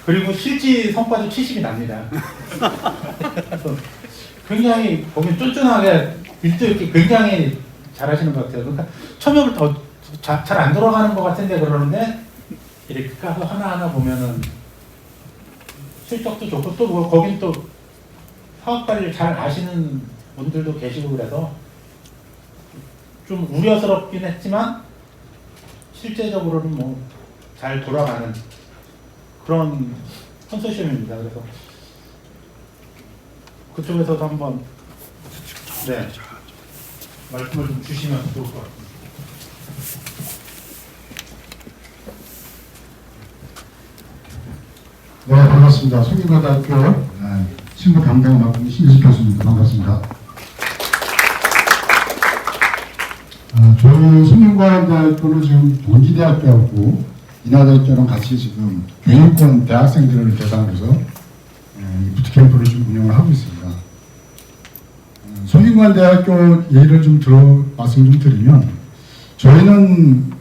그리고 실질 성과도 70이 납니다. 그래서 굉장히 보면 쫀쫀하게 일도 이렇게 굉장히 잘하시는 것 같아요. 그러니까 처음부터 잘 안 돌아가는 것 같은데 그러는데 이렇게 까서 하나하나 보면은 실적도 좋고 또 뭐 거긴 또 사업 관리를 잘 아시는 분들도 계시고 그래서 좀 우려스럽긴 했지만 실제적으로는 뭐 잘 돌아가는 그런 컨소시엄입니다. 그래서 그쪽에서도 한번 말씀을 좀 주시면 좋을 것 같습니다. 네, 반갑습니다. 성균관대학교 신부 담당 맡은 신지식 교수입니다. 반갑습니다. 저희 성균관대학교는 지금 동기대학교하고 인하대학교랑 같이 지금 경영권 대학생들을 대상으로 부트캠프를 좀 운영을 하고 있습니다. 성균관대학교 예를 좀 말씀 좀 드리면 저희는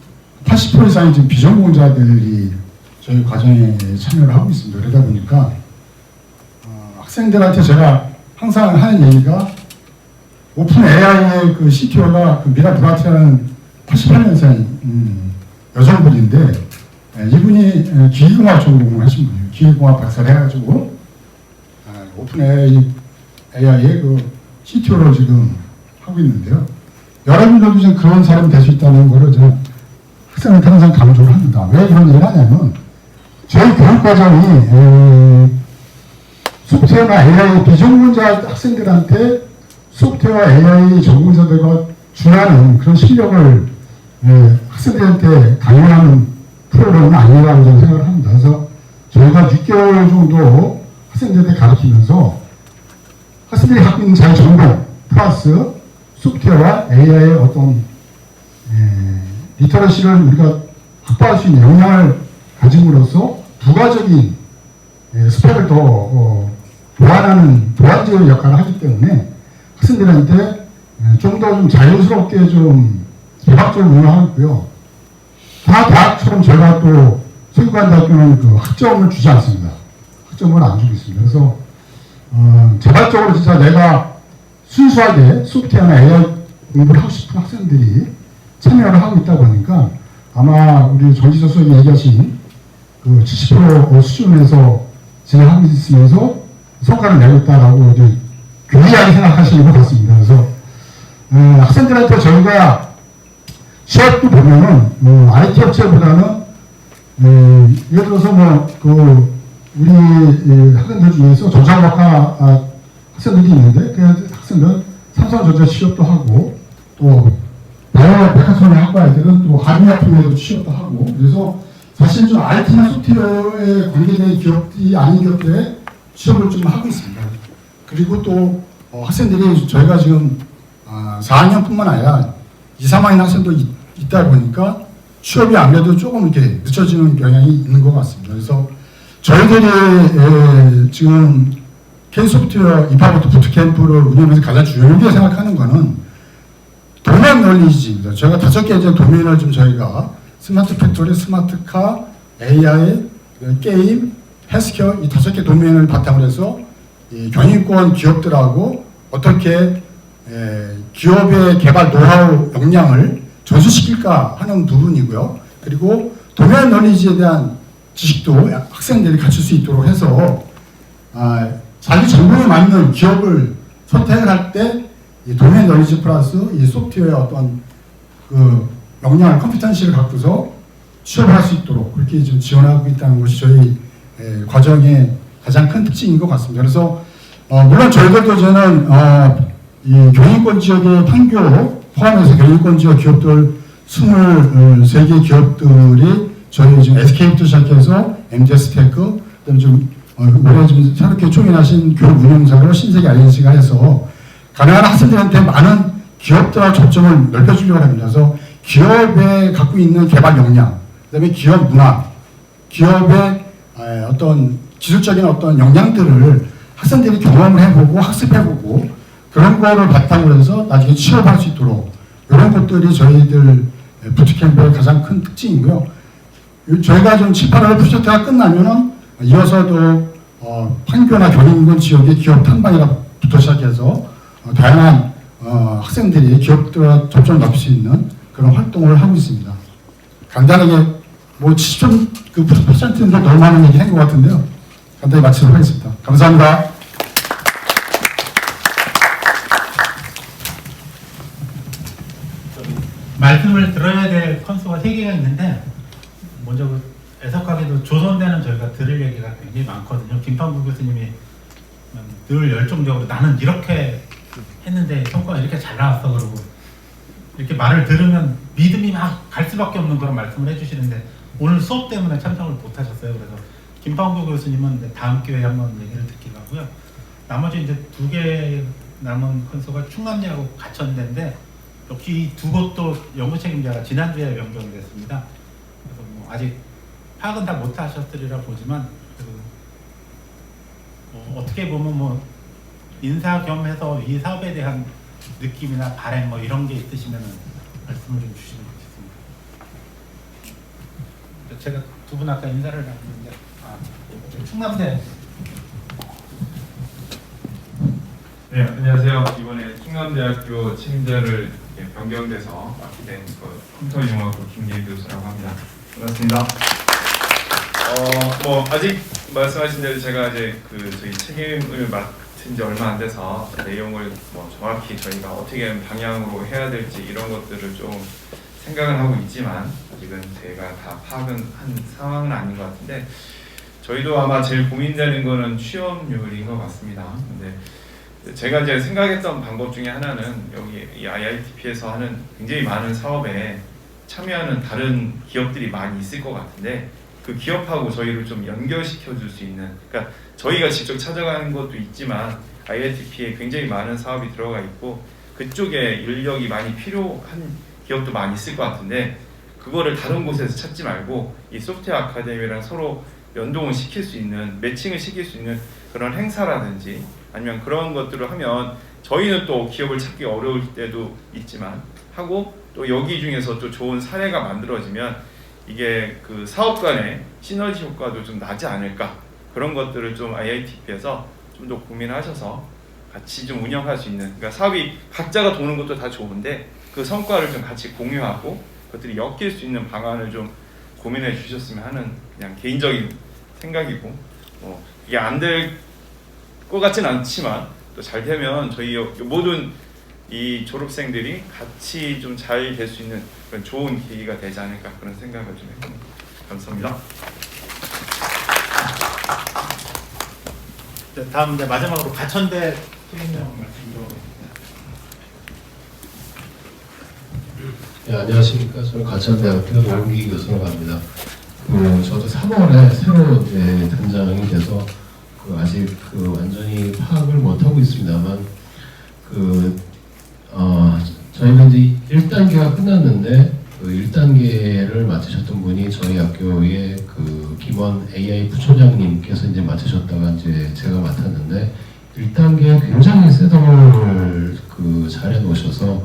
80% 이상의 지금 비전공자들이 저희 과정에 참여를 하고 있습니다. 그러다 보니까 학생들한테 제가 항상 하는 얘기가 오픈 AI의 그 CTO가 그 미라 브라티라는 88년생 여성분인데 이분이 기계공학 전공을 하신 분이에요. 기계공학 박사를 해가지고 오픈 AI의 그 CTO로 지금 하고 있는데요. 여러분들도 지금 그런 사람이 될 수 있다는 거를 제가 학생한테 항상 강조를 합니다. 왜 그런 얘기를 하냐면 저희 교육과정이 소프트웨어나 AI 비전공자 학생들한테 소프트웨어 AI 전공자들과 준하는 그런 실력을 학생들한테 강요하는 프로그램은 아니라고 저는 생각을 합니다. 그래서 저희가 6개월 정도 학생들한테 가르치면서 학생들이 갖고 있는 자기 전공 플러스 소프트웨어와 AI의 어떤 리터러시를 우리가 확보할 수 있는 역량을 가짐으로써 부가적인 스펙을 더 보완지의 역할을 하기 때문에 학생들한테 좀 더 좀 자연스럽게 좀 개방적으로 운영하고 있고요. 다 대학처럼 저희가 또 성균관대학교는 그 학점을 주지 않습니다. 학점을 안 주고 있습니다. 그래서 자발적으로 진짜 내가 순수하게 소프트웨어나 AI 공부를 하고 싶은 학생들이 참여를 하고 있다 보니까 아마 우리 정지석 선생님이 얘기하신 그 70% 수준에서 진행하고 있으면서 성과를 내고 있다라고 이제 교리하게 생각하시는 것 같습니다. 그래서 학생들한테 저희가 취업도 보면은 IT 업체보다는 예를 들어서 우리 학생들 중에서 전자공학과 학생들이 있는데 그 학생들은 삼성전자 취업도 하고 또 바이오 백화점의 학과 애들은 또 한의약품에도 취업도 하고 그래서 사실 좀 IT나 소프트웨어에 관계된 기업이 아닌 기업들에 취업을 좀 하고 있습니다. 그리고 또 학생들이 저희가 지금 4학년뿐만 아니라 2, 3학년 학생도 있다 보니까 취업이 아무래도 조금 이렇게 늦춰지는 경향이 있는 것 같습니다. 그래서 저희들이 지금 K소프트웨어 입학부터 부트캠프를 운영하면서 가장 중요하게 생각하는 거는 도메인 널리지입니다. 저희가 5개 이제 도메인을 좀 저희가 스마트 팩토리, 스마트카, AI, 게임, 헬스케어 이 5개 도메인을 바탕으로 해서 이 경영권 기업들하고 어떻게 기업의 개발 노하우 역량을 전수시킬까 하는 부분이고요. 그리고 도메인 널리지에 대한 지식도 학생들이 갖출 수 있도록 해서 자기 전공에 맞는 기업을 선택을 할 때 이 도메인 널리지 플러스 이 소프트웨어 어떤 그 역량을 컴피턴시를 갖고서 취업을 할 수 있도록 그렇게 좀 지원하고 있다는 것이 저희 과정의 가장 큰 특징인 것 같습니다. 그래서 물론 저희들도 저는 이 경영권 지역의 판교 포함해서 경영권 지역 기업들 23개 기업들이 저희 지금 SK부터 시작해서 MDS테크, 그다음에 좀 올해 좀 새롭게 총인하신 교육 운영사로 신세계 INC가 해서 가능한 학생들한테 많은 기업들과 접점을 넓혀주려고 합니다. 그래서 기업에 갖고 있는 개발 역량, 그다음에 기업 문화, 기업의 어떤 기술적인 어떤 역량들을 학생들이 경험을 해보고 학습해보고 그런 거를 바탕으로 해서 나중에 취업할 수 있도록 이런 것들이 저희들 부트캠프의 가장 큰 특징이고요. 저희가 좀 7, 8월 프로젝트가 끝나면은 이어서도 판교나 경인권 지역의 기업 탐방이라부터 시작해서 다양한 학생들이 기업들과 접점을 넓힐 수 있는 그런 활동을 하고 있습니다. 간단하게 뭐 70%인데 너무 많은 얘기 한 것 같은데요. 간단히 마치도록 하겠습니다. 감사합니다. 말씀을 들어야 될 컨소가 3개가 있는데 먼저 애석하게도 조선대는 저희가 들을 얘기가 굉장히 많거든요. 김판구 교수님이 늘 열정적으로 나는 이렇게 했는데 성과가 이렇게 잘 나왔어 그러고 이렇게 말을 들으면 믿음이 막 갈 수밖에 없는 그런 말씀을 해주시는데 오늘 수업 때문에 참석을 못 하셨어요. 그래서 김판구 교수님은 다음 기회에 한번 얘기를 듣기로 하고요. 나머지 이제 2개 남은 컨소가 충남대하고 가천대인데 역시 이 2곳도 연구 책임자가 지난주에 변경됐습니다. 그래서 뭐 아직 파악은 다 못 하셨으리라 보지만 어떻게 보면 뭐 인사 겸해서 이 사업에 대한 느낌이나 바람 뭐 이런 게 있으시면 말씀을 좀 주시면 좋겠습니다. 제가 2분 아까 인사를 나눴는데 충남대. 네, 안녕하세요. 이번에 충남대학교 책임자를 변경돼서 맡게 된 컴퓨터융합부 김계희 교수라고 합니다. 반갑습니다. 뭐 아직 말씀하신 대로 제가 이제 저희 책임을 맡은 지 얼마 안 돼서 내용을 뭐 정확히 저희가 어떻게 방향으로 해야 될지 이런 것들을 좀 생각을 하고 있지만 아직은 제가 다 파악은 한 상황은 아닌 것 같은데 저희도 아마 제일 고민되는 거는 취업률인 것 같습니다. 근데 제가 이제 생각했던 방법 중에 하나는 여기 이 IITP에서 하는 굉장히 많은 사업에 참여하는 다른 기업들이 많이 있을 것 같은데 그 기업하고 저희를 좀 연결시켜 줄 수 있는, 그러니까 저희가 직접 찾아가는 것도 있지만 IITP에 굉장히 많은 사업이 들어가 있고 그쪽에 인력이 많이 필요한 기업도 많이 있을 것 같은데 그거를 다른 곳에서 찾지 말고 이 소프트웨어 아카데미랑 서로 연동을 시킬 수 있는, 매칭을 시킬 수 있는 그런 행사라든지 아니면 그런 것들을 하면 저희는 또 기업을 찾기 어려울 때도 있지만 하고 또 여기 중에서 또 좋은 사례가 만들어지면 이게 그 사업 간의 시너지 효과도 좀 나지 않을까, 그런 것들을 좀 IITP에서 좀 더 고민하셔서 같이 좀 운영할 수 있는, 그러니까 사업이 각자가 도는 것도 다 좋은데 그 성과를 좀 같이 공유하고 그것들이 엮일 수 있는 방안을 좀 고민해 주셨으면 하는 그냥 개인적인 생각이고, 이게 안 될 것 같진 않지만 또 잘 되면 저희 모든 이 졸업생들이 같이 좀 잘 될 수 있는 그런 좋은 계기가 되지 않을까, 그런 생각을 좀 했습니다. 감사합니다. 다음 이제 마지막으로 가천대 책임자 말씀으로. 네, 안녕하십니까. 저는 가천대학교 노무기 교수라고 합니다. 저도 3월에 새로 단장이 돼서 아직 완전히 파악을 못 하고 있습니다만 저희는 이제 1단계가 끝났는데 그 1단계를 맡으셨던 분이 저희 학교의 그 김원 AI 부총장님께서 이제 맡으셨다가 이제 제가 맡았는데 1단계에 굉장히 셋업을 그 잘해 놓으셔서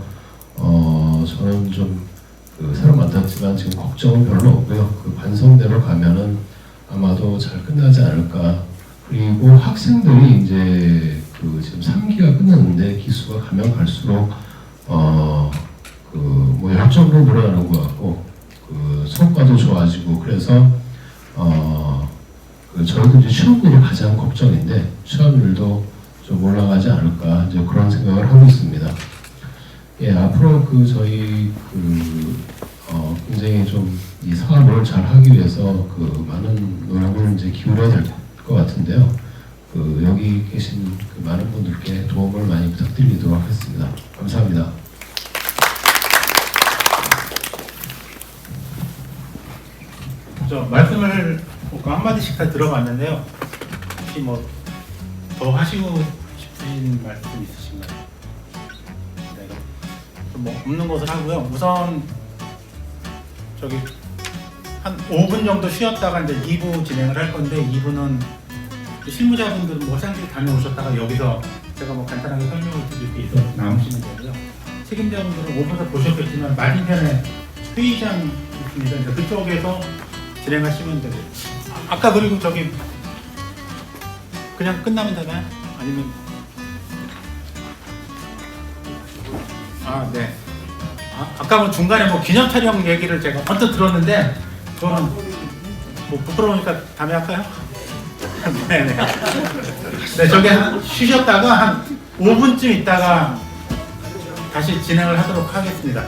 저는 좀 그 새로 맡았지만 지금 걱정은 별로 없고요. 그 반성대로 가면은 아마도 잘 끝나지 않을까. 그리고 학생들이 이제 그 지금 3기가 끝났는데 기수가 가면 갈수록 그 뭐 열정도 늘어나는 것 같고 그 성과도 좋아지고 그래서 그 저희도 이제 취업률이 가장 걱정인데 취업률도 좀 올라가지 않을까 이제 그런 생각을 하고 있습니다. 예, 앞으로 그 저희 굉장히 좀 이 사업을 잘 하기 위해서 그 많은 노력을 이제 기울여야 될 것 같은데요. 그 여기 계신 그 많은 분들께 도움을 많이 부탁드리도록 하겠습니다. 감사합니다. 저 말씀을 뭐 한마디씩 다 들어봤는데요. 혹시 뭐 더 하시고 싶으신 말씀 있으신가요? 네, 뭐 없는 것을 하고요. 우선 저기 한 5분 정도 쉬었다가 이제 2부 진행을 할 건데 2부는 실무자분들은 뭐 화장실 다녀오셨다가 여기서 제가 뭐 간단하게 설명을 드릴 게 있어서 나오시면 되고요. 책임자분들은 5분을 보셨겠지만 맞은편에 회의장 있습니다. 이제 그쪽에서 진행하시면 되고 아까 그리고 저기 그냥 끝나면 되나요? 아니면 네. 아까 뭐 중간에 뭐 기념 촬영 얘기를 제가 언뜻 들었는데 그거는 뭐 부끄러우니까 다음에 할까요? 네네. 네, 저기 쉬셨다가 한 5분쯤 있다가 다시 진행을 하도록 하겠습니다.